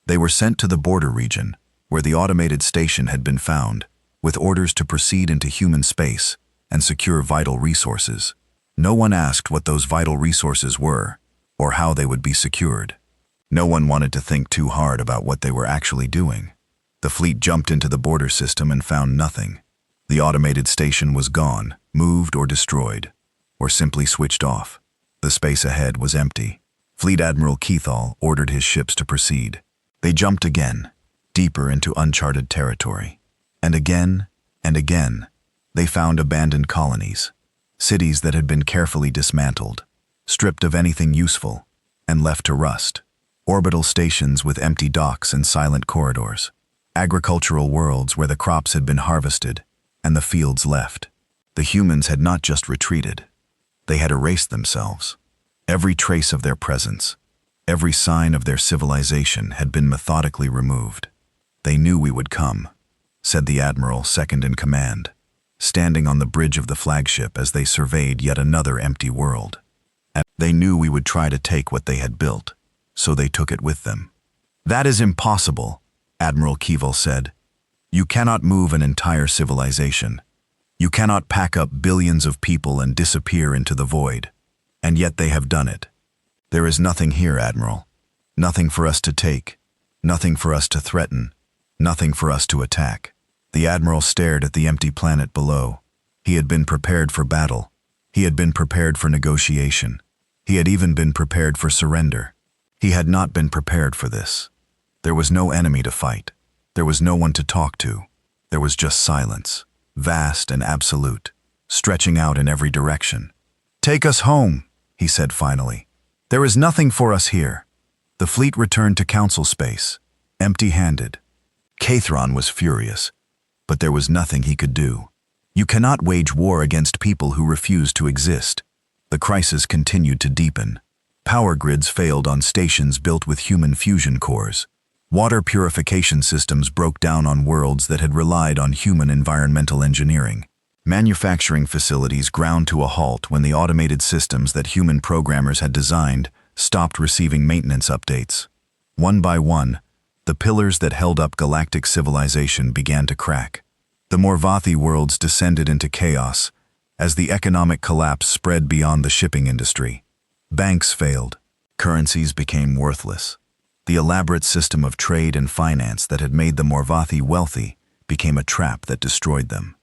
They were sent to the border region, where the automated station had been found, with orders to proceed into human space and secure vital resources. No one asked what those vital resources were, or how they would be secured. No one wanted to think too hard about what they were actually doing. The fleet jumped into the border system and found nothing. The automated station was gone, moved or destroyed, or simply switched off. The space ahead was empty. Fleet Admiral Keithall ordered his ships to proceed. They jumped again. deeper into uncharted territory. And again, they found abandoned colonies, cities that had been carefully dismantled, stripped of anything useful, and left to rust. Orbital stations with empty docks and silent corridors. Agricultural worlds where the crops had been harvested and the fields left. The humans had not just retreated, they had erased themselves. Every trace of their presence, every sign of their civilization had been methodically removed. "They knew we would come," said the admiral second in command, standing on the bridge of the flagship as they surveyed yet another empty world. And they knew we would try to take what they had built, so they took it with them. "That is impossible," Admiral Keevil said. "You cannot move an entire civilization. You cannot pack up billions of people and disappear into the void. And yet they have done it. There is nothing here, Admiral. Nothing for us to take, nothing for us to threaten, nothing for us to attack." The Admiral stared at the empty planet below. He had been prepared for battle. He had been prepared for negotiation. He had even been prepared for surrender. He had not been prepared for this. There was no enemy to fight. There was no one to talk to. There was just silence, vast and absolute, stretching out in every direction. "Take us home," he said finally. "There is nothing for us here." The fleet returned to council space, empty-handed. Cathron was furious, but there was nothing he could do. You cannot wage war against people who refuse to exist. The crisis continued to deepen. Power grids failed on stations built with human fusion cores. Water purification systems broke down on worlds that had relied on human environmental engineering. Manufacturing facilities ground to a halt when the automated systems that human programmers had designed stopped receiving maintenance updates. One by one, the pillars that held up galactic civilization began to crack. The Morvathi worlds descended into chaos as the economic collapse spread beyond the shipping industry. Banks failed. Currencies became worthless. The elaborate system of trade and finance that had made the Morvathi wealthy became a trap that destroyed them.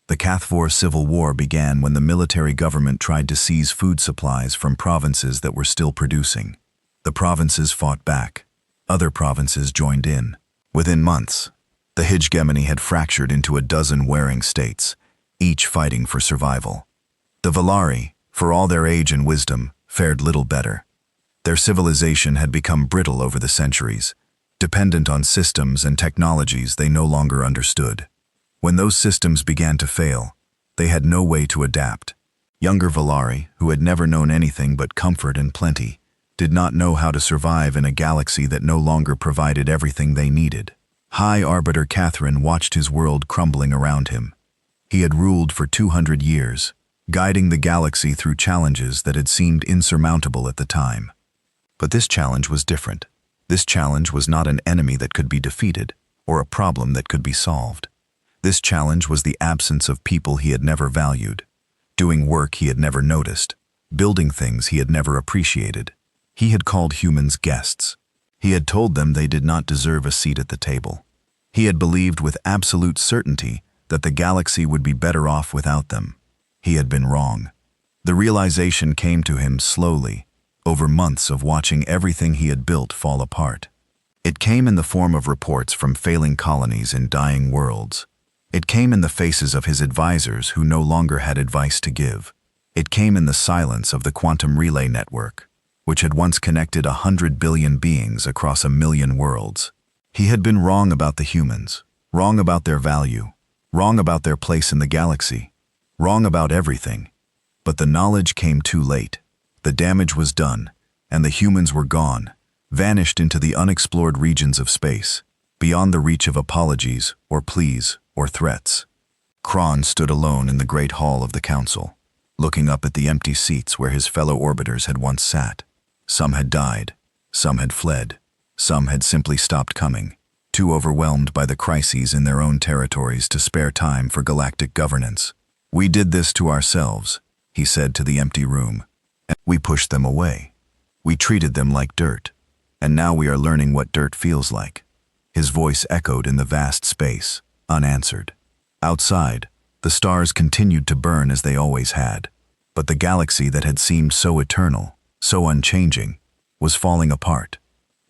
The Cathvor Civil War began when the military government tried to seize food supplies from provinces that were still producing. The provinces fought back. Other provinces joined in. Within months, the hegemony had fractured into a dozen warring states, each fighting for survival. The Valari, for all their age and wisdom, fared little better. Their civilization had become brittle over the centuries, dependent on systems and technologies they no longer understood. When those systems began to fail, they had no way to adapt. Younger Valari, who had never known anything but comfort and plenty, did not know how to survive in a galaxy that no longer provided everything they needed. High Arbiter Catherine watched his world crumbling around him. He had ruled for 200 years, guiding the galaxy through challenges that had seemed insurmountable at the time. But this challenge was different. This challenge was not an enemy that could be defeated, or a problem that could be solved. This challenge was the absence of people he had never valued, doing work he had never noticed, building things he had never appreciated. He had called humans guests. He had told them they did not deserve a seat at the table. He had believed with absolute certainty that the galaxy would be better off without them. He had been wrong. The realization came to him slowly, over months of watching everything he had built fall apart. It came in the form of reports from failing colonies in dying worlds. It came in the faces of his advisors who no longer had advice to give. It came in the silence of the quantum relay network, which had once connected 100 billion beings across 1 million worlds. He had been wrong about the humans, wrong about their value, wrong about their place in the galaxy, wrong about everything. But the knowledge came too late. The damage was done, and the humans were gone, vanished into the unexplored regions of space, beyond the reach of apologies or pleas or threats. Kron stood alone in the great hall of the council, looking up at the empty seats where his fellow orbiters had once sat. Some had died, some had fled, some had simply stopped coming, too overwhelmed by the crises in their own territories to spare time for galactic governance. "We did this to ourselves," he said to the empty room. "We pushed them away. We treated them like dirt. And now we are learning what dirt feels like." His voice echoed in the vast space, unanswered. Outside, the stars continued to burn as they always had. But the galaxy that had seemed so eternal, so unchanging, was falling apart,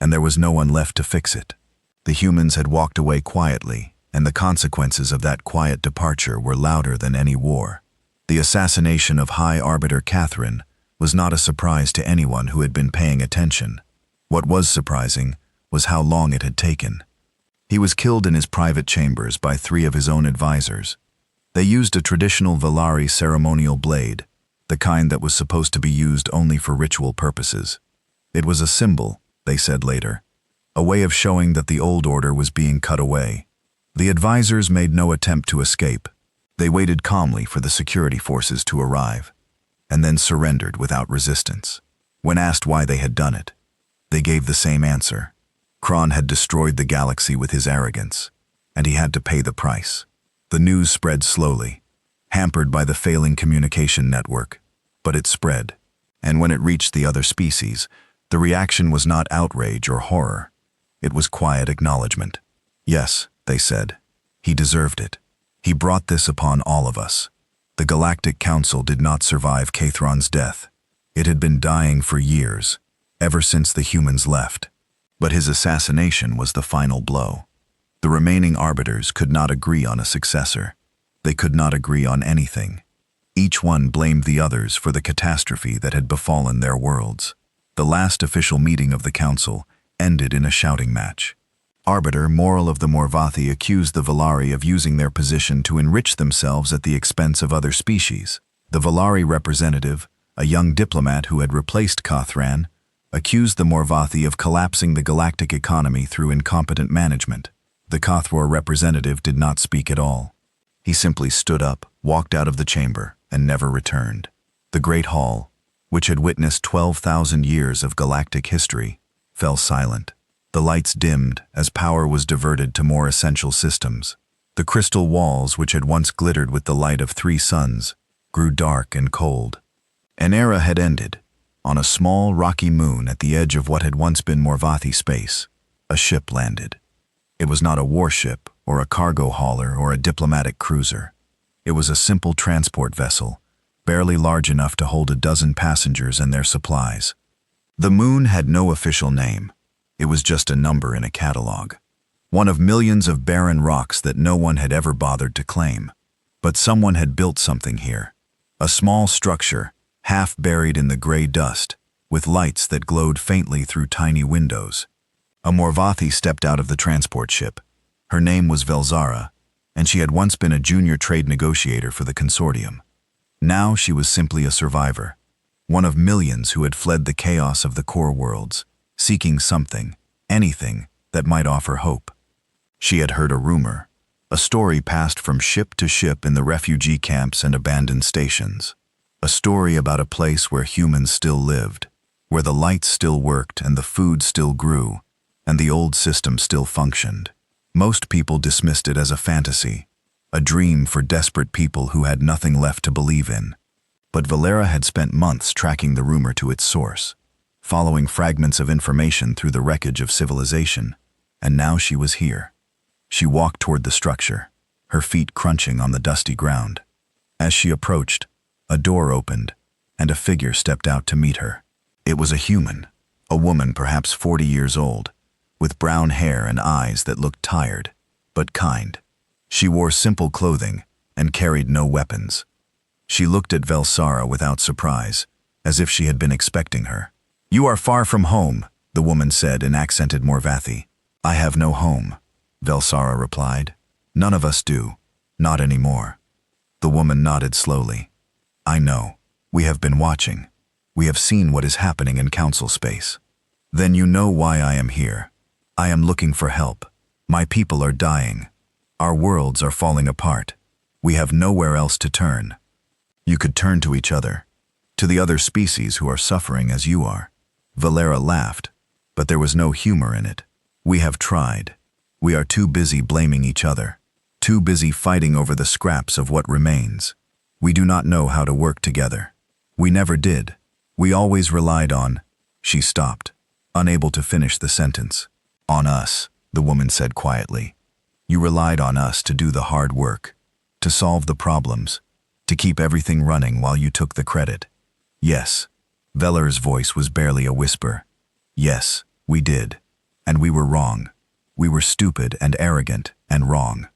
and there was no one left to fix it. The humans had walked away quietly, and the consequences of that quiet departure were louder than any war. The assassination of High Arbiter Catherine was not a surprise to anyone who had been paying attention. What was surprising was how long it had taken. He was killed in his private chambers by 3 of his own advisors. They used a traditional Valari ceremonial blade, the kind that was supposed to be used only for ritual purposes. It was a symbol, they said later, a way of showing that the old order was being cut away. The advisors made no attempt to escape. They waited calmly for the security forces to arrive, and then surrendered without resistance. When asked why they had done it, they gave the same answer. Kron had destroyed the galaxy with his arrogance, and he had to pay the price. The news spread slowly, hampered by the failing communication network, but it spread, and when it reached the other species, the reaction was not outrage or horror. It was quiet acknowledgement. Yes, they said, he deserved it. He brought this upon all of us. The Galactic Council did not survive Kathron's death. It had been dying for years, ever since the humans left. But his assassination was the final blow. The remaining arbiters could not agree on a successor. They could not agree on anything. Each one blamed the others for the catastrophe that had befallen their worlds. The last official meeting of the council ended in a shouting match. Arbiter Moral of the Morvathi accused the Valari of using their position to enrich themselves at the expense of other species. The Valari representative, a young diplomat who had replaced Kathran, accused the Morvathi of collapsing the galactic economy through incompetent management. The Kothwar representative did not speak at all. He simply stood up, walked out of the chamber, and never returned. The Great Hall, which had witnessed 12,000 years of galactic history, fell silent. The lights dimmed as power was diverted to more essential systems. The crystal walls, which had once glittered with the light of 3 suns, grew dark and cold. An era had ended. On a small, rocky moon at the edge of what had once been Morvathi space, a ship landed. It was not a warship, or a cargo hauler, or a diplomatic cruiser. It was a simple transport vessel, barely large enough to hold a dozen passengers and their supplies. The moon had no official name. It was just a number in a catalog. One of millions of barren rocks that no one had ever bothered to claim. But someone had built something here. A small structure, half buried in the gray dust, with lights that glowed faintly through tiny windows. A Morvathi stepped out of the transport ship. Her name was Velzara, and she had once been a junior trade negotiator for the consortium. Now she was simply a survivor, one of millions who had fled the chaos of the core worlds, seeking something, anything, that might offer hope. She had heard a rumor. A story passed from ship to ship in the refugee camps and abandoned stations. A story about a place where humans still lived, where the lights still worked and the food still grew, and the old system still functioned. Most people dismissed it as a fantasy, a dream for desperate people who had nothing left to believe in. But Valera had spent months tracking the rumor to its source, following fragments of information through the wreckage of civilization, and now she was here. She walked toward the structure, her feet crunching on the dusty ground. As she approached, a door opened, and a figure stepped out to meet her. It was a human, a woman perhaps 40 years old, with brown hair and eyes that looked tired, but kind. She wore simple clothing and carried no weapons. She looked at Velsara without surprise, as if she had been expecting her. "You are far from home," the woman said in accented Morvathi. "I have no home," Velsara replied. "None of us do, not anymore." The woman nodded slowly. "I know. We have been watching. We have seen what is happening in council space. Then you know why I am here. I am looking for help. My people are dying. Our worlds are falling apart. We have nowhere else to turn. You could turn to each other, to the other species who are suffering as you are." Valera laughed, but there was no humor in it. "We have tried. We are too busy blaming each other, too busy fighting over the scraps of what remains. We do not know how to work together. We never did. We always relied on—" She stopped, unable to finish the sentence. "On us," the woman said quietly. "You relied on us to do the hard work, to solve the problems, to keep everything running while you took the credit." "Yes." Veller's voice was barely a whisper. "Yes, we did. And we were wrong. We were stupid and arrogant and wrong.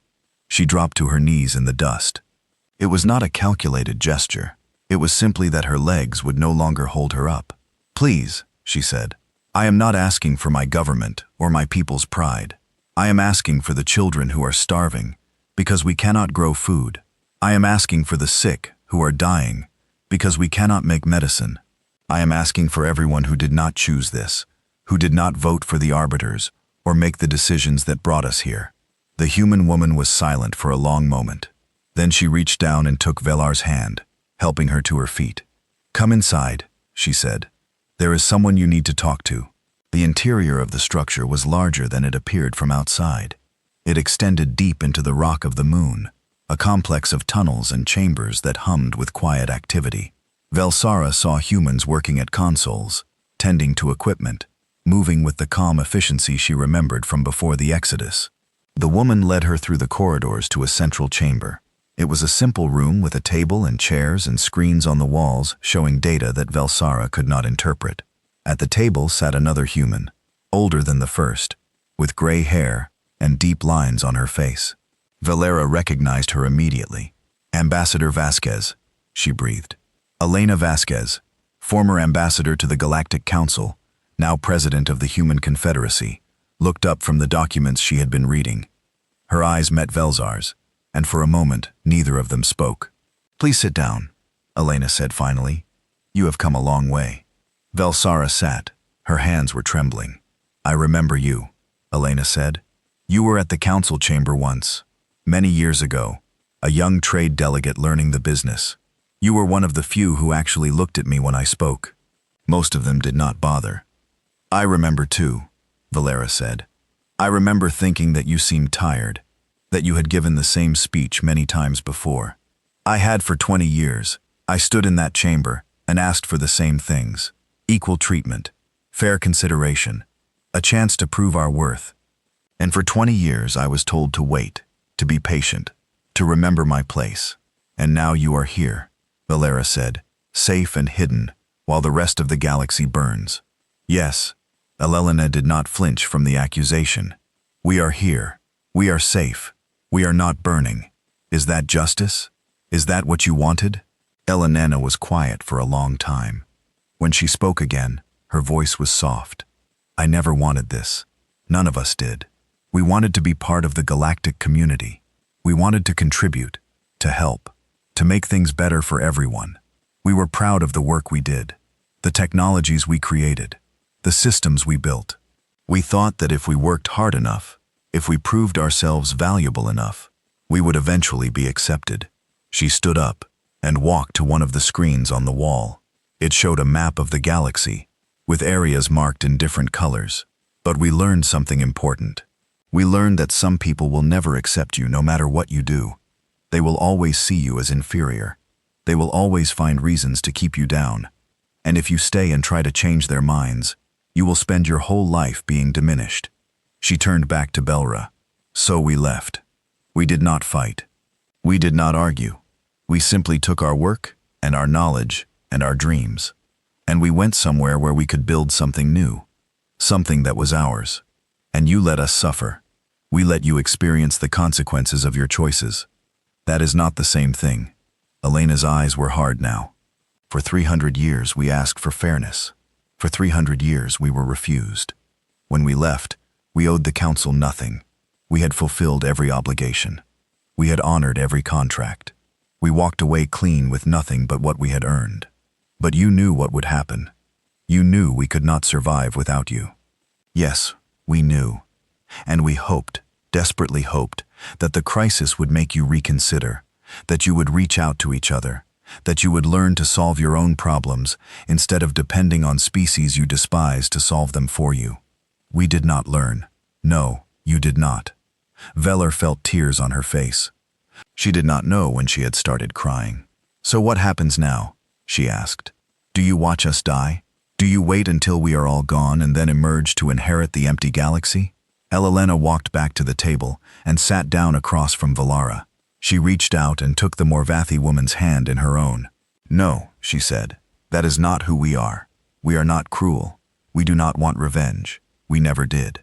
She dropped to her knees in the dust. It was not a calculated gesture. It was simply that her legs would no longer hold her up. "Please," she said, "I am not asking for my government or my people's pride. I am asking for the children who are starving because we cannot grow food. I am asking for the sick who are dying because we cannot make medicine. I am asking for everyone who did not choose this, who did not vote for the arbiters or make the decisions that brought us here." The human woman was silent for a long moment. Then she reached down and took Velar's hand, helping her to her feet. "Come inside," she said. "There is someone you need to talk to." The interior of the structure was larger than it appeared from outside. It extended deep into the rock of the moon, a complex of tunnels and chambers that hummed with quiet activity. Velsara saw humans working at consoles, tending to equipment, moving with the calm efficiency she remembered from before the Exodus. The woman led her through the corridors to a central chamber. It was a simple room with a table and chairs and screens on the walls showing data that Velsara could not interpret. At the table sat another human, older than the first, with gray hair and deep lines on her face. Valera recognized her immediately. "Ambassador Vasquez," she breathed. Elena Vasquez, former ambassador to the Galactic Council, now president of the Human Confederacy, looked up from the documents she had been reading. Her eyes met Velsar's, and for a moment, neither of them spoke. "Please sit down," Elena said finally. "You have come a long way." Velsara sat. Her hands were trembling. "I remember you," Elena said. "You were at the council chamber once, many years ago, a young trade delegate learning the business. You were one of the few who actually looked at me when I spoke. Most of them did not bother." "I remember too," Valera said. "I remember thinking that you seemed tired, that you had given the same speech many times before. I had for 20 years. I stood in that chamber and asked for the same things. Equal treatment, fair consideration, a chance to prove our worth. And for 20 years I was told to wait, to be patient, to remember my place. And now you are here," Valera said, "safe and hidden, while the rest of the galaxy burns." "Yes," Elena did not flinch from the accusation. "We are here. We are safe. We are not burning. Is that justice? Is that what you wanted?" Elena was quiet for a long time. When she spoke again, her voice was soft. "I never wanted this. None of us did. We wanted to be part of the galactic community. We wanted to contribute, to help, to make things better for everyone. We were proud of the work we did, the technologies we created, the systems we built. We thought that if we worked hard enough, if we proved ourselves valuable enough, we would eventually be accepted." She stood up and walked to one of the screens on the wall. It showed a map of the galaxy, with areas marked in different colors. "But we learned something important. We learned that some people will never accept you no matter what you do. They will always see you as inferior. They will always find reasons to keep you down. And if you stay and try to change their minds, you will spend your whole life being diminished." She turned back to Belra. "So we left. We did not fight. We did not argue. We simply took our work and our knowledge and our dreams, and we went somewhere where we could build something new, something that was ours. And you let us suffer. We let you experience the consequences of your choices. That is not the same thing." Elena's eyes were hard now. "For 300 years we asked for fairness. For 300 years we were refused. When we left, we owed the council nothing. We had fulfilled every obligation. We had honored every contract. We walked away clean with nothing but what we had earned. But you knew what would happen. You knew we could not survive without you. Yes, we knew. And we hoped, desperately hoped, that the crisis would make you reconsider, that you would reach out to each other, that you would learn to solve your own problems instead of depending on species you despise to solve them for you. We did not learn. No, you did not." Velar felt tears on her face. She did not know when she had started crying. "So what happens now?" she asked. "Do you watch us die? Do you wait until we are all gone and then emerge to inherit the empty galaxy?" Elena walked back to the table and sat down across from Valara. She reached out and took the Morvathi woman's hand in her own. "No," she said, "that is not who we are. We are not cruel. We do not want revenge. We never did.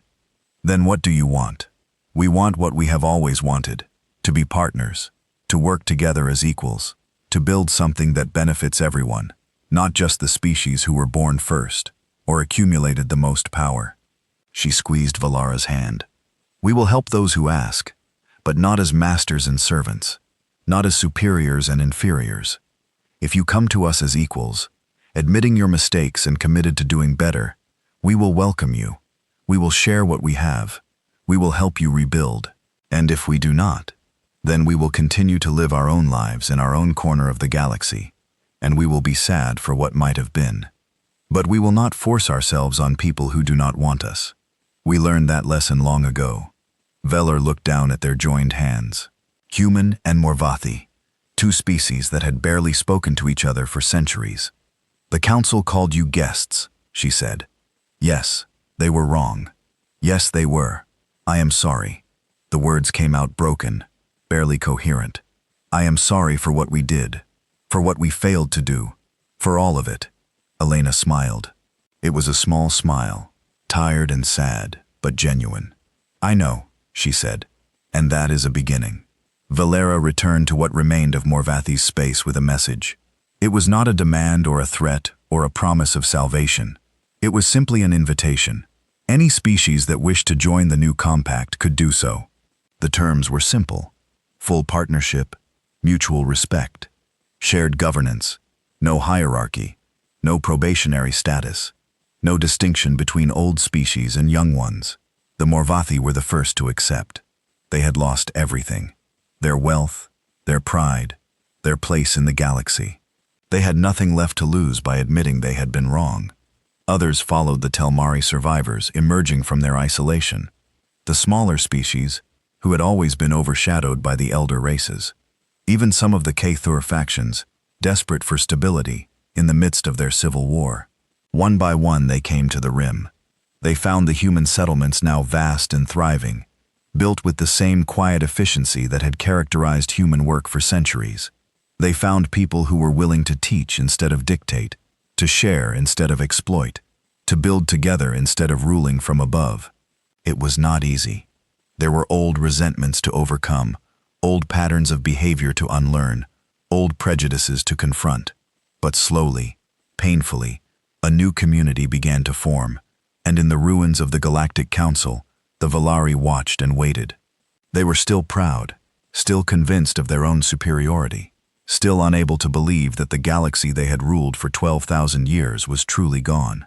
Then what do you want? We want what we have always wanted, to be partners, to work together as equals, to build something that benefits everyone, not just the species who were born first, or accumulated the most power. She squeezed Valara's hand. We will help those who ask, but not as masters and servants, not as superiors and inferiors. If you come to us as equals, admitting your mistakes and committed to doing better, we will welcome you. We will share what we have. We will help you rebuild. And if we do not, then we will continue to live our own lives in our own corner of the galaxy, and we will be sad for what might have been. But we will not force ourselves on people who do not want us. We learned that lesson long ago. Velar looked down at their joined hands. Human and Morvathi, two species that had barely spoken to each other for centuries. The council called you guests, she said. Yes, they were wrong. Yes, they were. I am sorry. The words came out broken, barely coherent. I am sorry for what we did, for what we failed to do, for all of it. Elena smiled. It was a small smile, tired and sad, but genuine. I know, she said, and that is a beginning. Valara returned to what remained of Morvathi's space with a message. It was not a demand or a threat or a promise of salvation. It was simply an invitation. Any species that wished to join the new compact could do so. The terms were simple: full partnership, mutual respect, shared governance, no hierarchy, no probationary status, no distinction between old species and young ones. The Morvathi were the first to accept. They had lost everything: their wealth, their pride, their place in the galaxy. They had nothing left to lose by admitting they had been wrong. Others followed the Telmari survivors emerging from their isolation, the smaller species who had always been overshadowed by the elder races. Even some of the Kathur factions, desperate for stability in the midst of their civil war. One by one they came to the rim. They found the human settlements now vast and thriving, built with the same quiet efficiency that had characterized human work for centuries. They found people who were willing to teach instead of dictate, to share instead of exploit, to build together instead of ruling from above. It was not easy. There were old resentments to overcome, old patterns of behavior to unlearn, old prejudices to confront. But slowly, painfully, a new community began to form, and in the ruins of the Galactic Council, the Valari watched and waited. They were still proud, still convinced of their own superiority, still unable to believe that the galaxy they had ruled for 12,000 years was truly gone.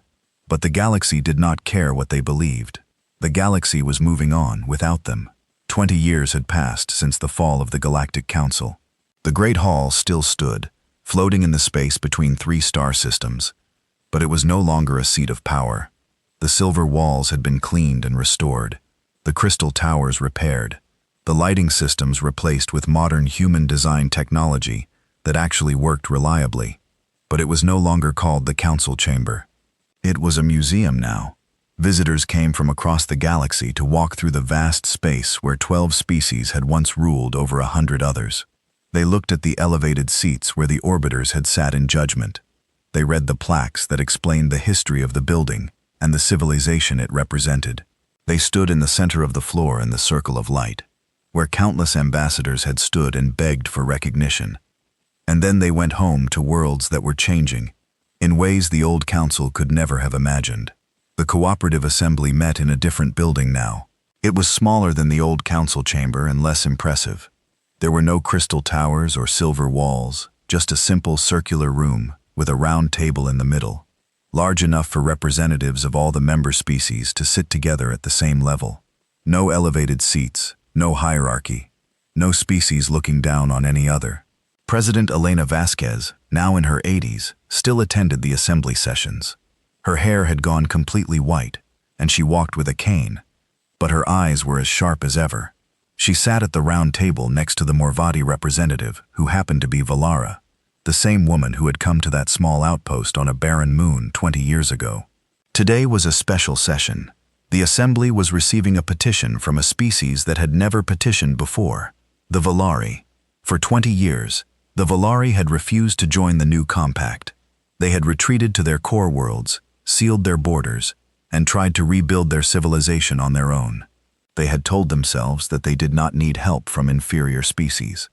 But the galaxy did not care what they believed. The galaxy was moving on without them. 20 years had passed since the fall of the Galactic Council. The Great Hall still stood, floating in the space between 3 star systems, but it was no longer a seat of power. The silver walls had been cleaned and restored, the crystal towers repaired, the lighting systems replaced with modern human-designed technology that actually worked reliably. But it was no longer called the Council Chamber. It was a museum now. Visitors came from across the galaxy to walk through the vast space where 12 species had once ruled over 100 others. They looked at the elevated seats where the orbiters had sat in judgment. They read the plaques that explained the history of the building and the civilization it represented. They stood in the center of the floor in the circle of light, where countless ambassadors had stood and begged for recognition. And then they went home to worlds that were changing, in ways the old council could never have imagined. The cooperative assembly met in a different building now. It was smaller than the old council chamber and less impressive. There were no crystal towers or silver walls, just a simple circular room with a round table in the middle, large enough for representatives of all the member species to sit together at the same level. No elevated seats, no hierarchy, no species looking down on any other. President Elena Vasquez, now in her 80s, still attended the assembly sessions. Her hair had gone completely white, and she walked with a cane, but her eyes were as sharp as ever. She sat at the round table next to the Morvati representative, who happened to be Valara, the same woman who had come to that small outpost on a barren moon 20 years ago. Today was a special session. The assembly was receiving a petition from a species that had never petitioned before, the Valari. For 20 years, the Valari had refused to join the new compact. They had retreated to their core worlds, sealed their borders, and tried to rebuild their civilization on their own. They had told themselves that they did not need help from inferior species,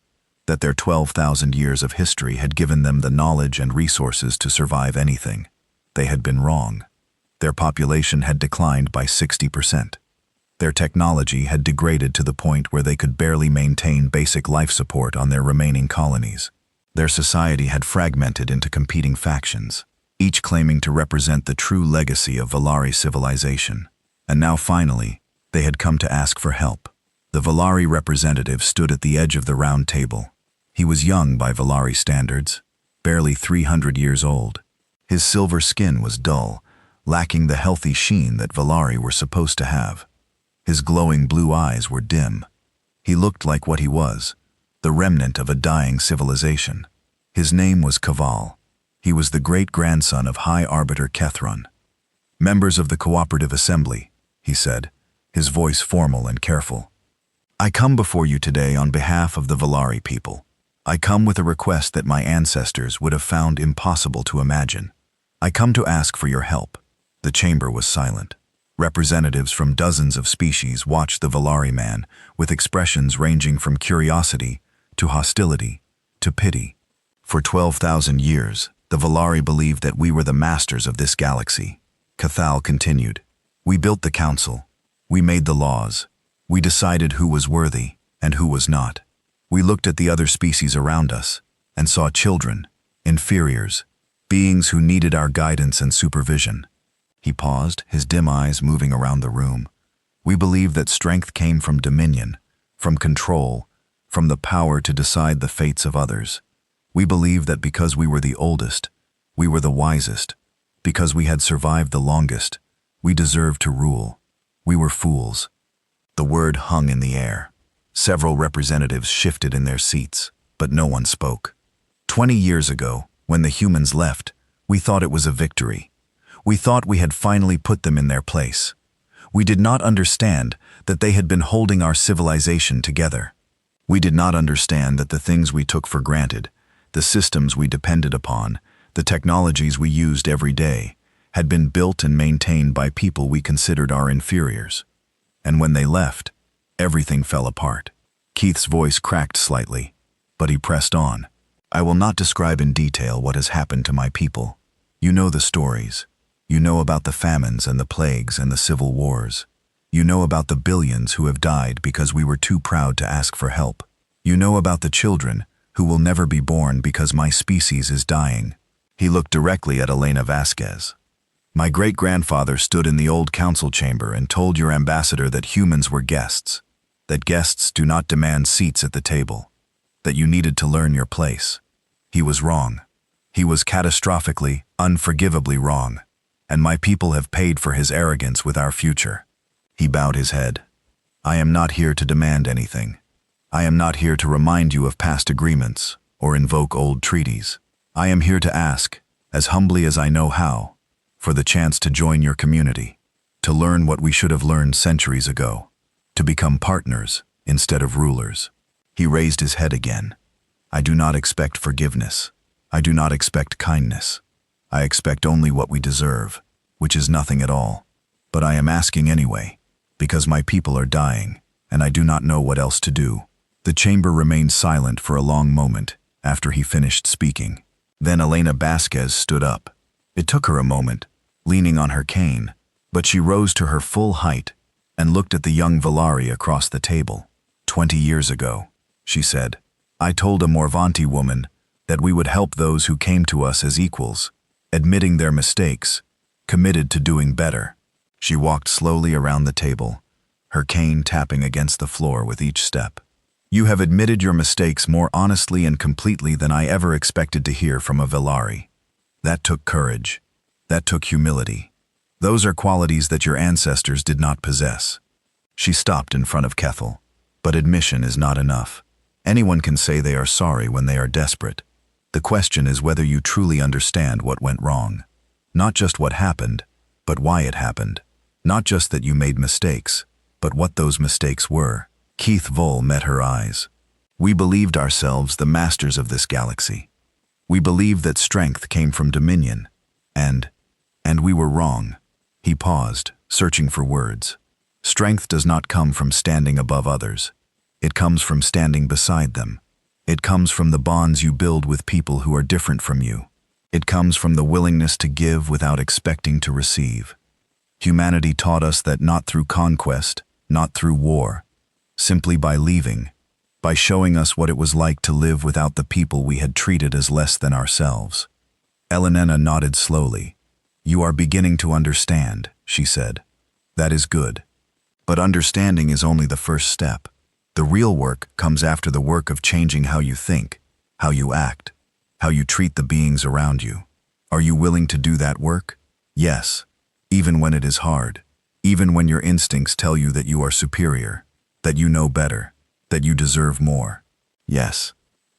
that their 12,000 years of history had given them the knowledge and resources to survive anything. They had been wrong. Their population had declined by 60%. Their technology had degraded to the point where they could barely maintain basic life support on their remaining colonies. Their society had fragmented into competing factions, each claiming to represent the true legacy of Valari civilization. And now finally, they had come to ask for help. The Valari representative stood at the edge of the round table. He was young by Valari standards, barely 300 years old. His silver skin was dull, lacking the healthy sheen that Valari were supposed to have. His glowing blue eyes were dim. He looked like what he was, the remnant of a dying civilization. His name was Kaval. He was the great-grandson of High Arbiter Kethron. "Members of the Cooperative Assembly," he said, his voice formal and careful. "I come before you today on behalf of the Valari people. I come with a request that my ancestors would have found impossible to imagine. I come to ask for your help." The chamber was silent. Representatives from dozens of species watched the Valari man with expressions ranging from curiosity to hostility to pity. For 12,000 years, the Valari believed that we were the masters of this galaxy. Cathal continued. "We built the council. We made the laws. We decided who was worthy and who was not. We looked at the other species around us and saw children, inferiors, beings who needed our guidance and supervision." He paused, his dim eyes moving around the room. "We believed that strength came from dominion, from control, from the power to decide the fates of others. We believed that because we were the oldest, we were the wisest, because we had survived the longest, we deserved to rule. We were fools." The word hung in the air. Several representatives shifted in their seats, but no one spoke. 20 years ago, when the humans left, we thought it was a victory. We thought we had finally put them in their place. We did not understand that they had been holding our civilization together. We did not understand that the things we took for granted, the systems we depended upon, the technologies we used every day, had been built and maintained by people we considered our inferiors. And when they left, everything fell apart. Keith's voice cracked slightly, but he pressed on. "I will not describe in detail what has happened to my people. You know the stories. You know about the famines and the plagues and the civil wars. You know about the billions who have died because we were too proud to ask for help. You know about the children who will never be born because my species is dying." He looked directly at Elena Vasquez. "My great-grandfather stood in the old council chamber and told your ambassador that humans were guests, that guests do not demand seats at the table, that you needed to learn your place. He was wrong. He was catastrophically, unforgivably wrong, and my people have paid for his arrogance with our future." He bowed his head. "I am not here to demand anything. I am not here to remind you of past agreements or invoke old treaties. I am here to ask, as humbly as I know how, for the chance to join your community, to learn what we should have learned centuries ago, to become partners instead of rulers." He raised his head again. "I do not expect forgiveness. I do not expect kindness. I expect only what we deserve, which is nothing at all. But I am asking anyway, because my people are dying, and I do not know what else to do." The chamber remained silent for a long moment after he finished speaking. Then Elena Vasquez stood up. It took her a moment, leaning on her cane, but she rose to her full height and looked at the young Valari across the table. 20 years ago, she said, "I told a Morvanti woman that we would help those who came to us as equals, admitting their mistakes, committed to doing better." She walked slowly around the table, her cane tapping against the floor with each step. "You have admitted your mistakes more honestly and completely than I ever expected to hear from a Valari. That took courage. That took humility. Those are qualities that your ancestors did not possess." She stopped in front of Kethel. "But admission is not enough. Anyone can say they are sorry when they are desperate. The question is whether you truly understand what went wrong. Not just what happened, but why it happened. Not just that you made mistakes, but what those mistakes were." Keith Vole met her eyes. "We believed ourselves the masters of this galaxy. We believed that strength came from dominion, and we were wrong. He paused, searching for words. Strength does not come from standing above others. It comes from standing beside them. It comes from the bonds you build with people who are different from you. It comes from the willingness to give without expecting to receive. Humanity taught us that not through conquest, not through war, simply by leaving, by showing us what it was like to live without the people we had treated as less than ourselves. Elenena nodded slowly. "You are beginning to understand," she said. "That is good. But understanding is only the first step. The real work comes after the work of changing how you think, how you act, how you treat the beings around you. Are you willing to do that work? Yes, even when it is hard, even when your instincts tell you that you are superior, that you know better, that you deserve more. Yes,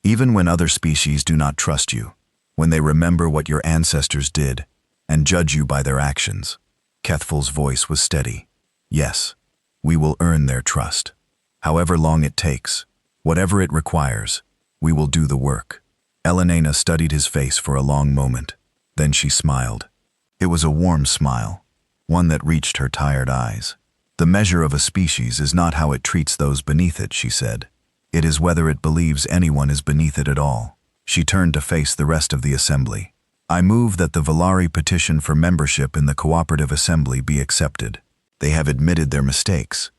even when other species do not trust you, when they remember what your ancestors did and judge you by their actions." Kethful's voice was steady. "Yes, we will earn their trust. However long it takes, whatever it requires, we will do the work." Elenena studied his face for a long moment. Then she smiled. It was a warm smile, one that reached her tired eyes. "The measure of a species is not how it treats those beneath it," she said. "It is whether it believes anyone is beneath it at all." She turned to face the rest of the assembly. "I move that the Valari petition for membership in the Cooperative Assembly be accepted. They have admitted their mistakes.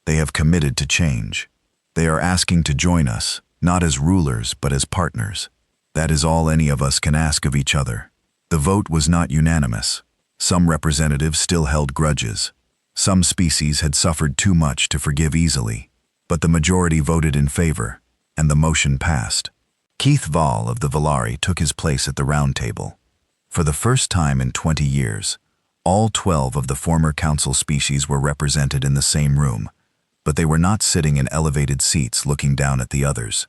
They have committed to change. They are asking to join us, not as rulers but as partners. That is all any of us can ask of each other." The vote was not unanimous. Some representatives still held grudges. Some species had suffered too much to forgive easily. But the majority voted in favor, and the motion passed. Keith Val of the Valari took his place at the round table. For the first time in 20 years, all 12 of the former council species were represented in the same room, but they were not sitting in elevated seats looking down at the others.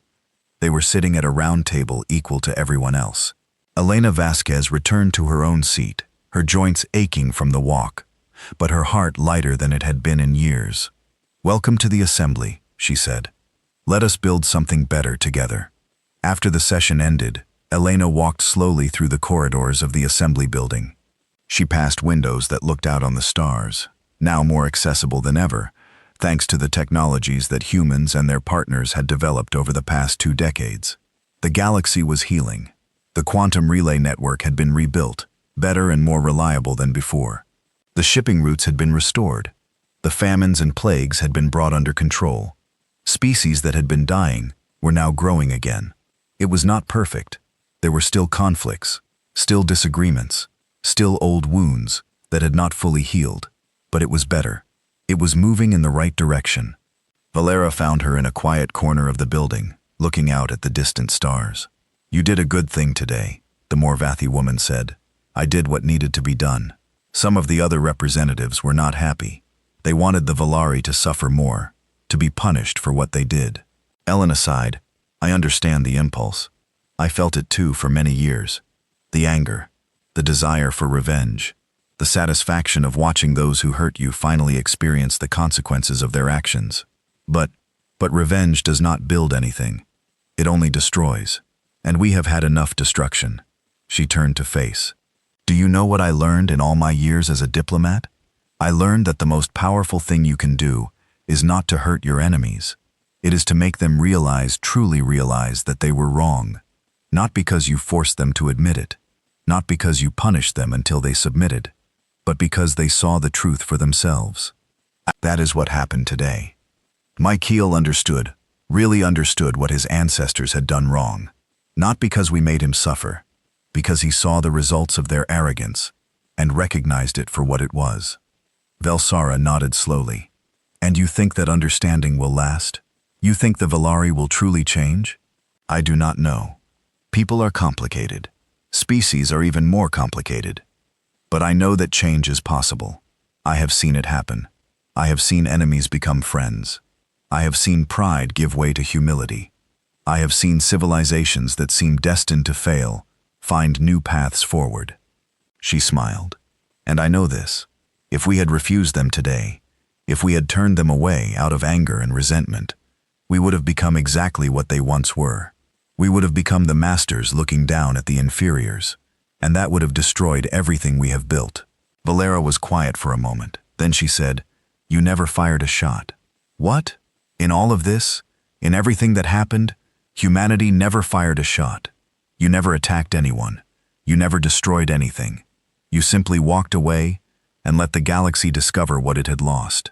They were sitting at a round table equal to everyone else. Elena Vasquez returned to her own seat, her joints aching from the walk, but her heart lighter than it had been in years. "Welcome to the assembly," she said. "Let us build something better together." After the session ended, Elena walked slowly through the corridors of the assembly building. She passed windows that looked out on the stars, now more accessible than ever, thanks to the technologies that humans and their partners had developed over the past 2 decades. The galaxy was healing. The quantum relay network had been rebuilt, better and more reliable than before. The shipping routes had been restored. The famines and plagues had been brought under control. Species that had been dying were now growing again. It was not perfect. There were still conflicts, still disagreements, still old wounds that had not fully healed. But it was better. It was moving in the right direction. Valera found her in a quiet corner of the building, looking out at the distant stars. "You did a good thing today," the Morvathi woman said. "I did what needed to be done." Some of the other representatives were not happy. They wanted the Valari to suffer more, to be punished for what they did. Elena sighed. "I understand the impulse. I felt it too for many years. The anger, the desire for revenge, the satisfaction of watching those who hurt you finally experience the consequences of their actions. But revenge does not build anything. It only destroys. And we have had enough destruction." She turned to face. "Do you know what I learned in all my years as a diplomat? I learned that the most powerful thing you can do is not to hurt your enemies. It is to make them realize, truly realize, that they were wrong. Not because you forced them to admit it, not because you punished them until they submitted, but because they saw the truth for themselves. That is what happened today. Michael understood, really understood what his ancestors had done wrong. Not because we made him suffer, because he saw the results of their arrogance and recognized it for what it was." Velsara nodded slowly. "And you think that understanding will last? You think the Valari will truly change?" "I do not know. People are complicated. Species are even more complicated. But I know that change is possible. I have seen it happen. I have seen enemies become friends. I have seen pride give way to humility. I have seen civilizations that seemed destined to fail find new paths forward." She smiled. "And I know this. If we had refused them today, if we had turned them away out of anger and resentment, we would have become exactly what they once were. We would have become the masters looking down at the inferiors, and that would have destroyed everything we have built." Valera was quiet for a moment. Then she said, "You never fired a shot." "What? In all of this? In everything that happened? Humanity never fired a shot. You never attacked anyone. You never destroyed anything. You simply walked away and let the galaxy discover what it had lost."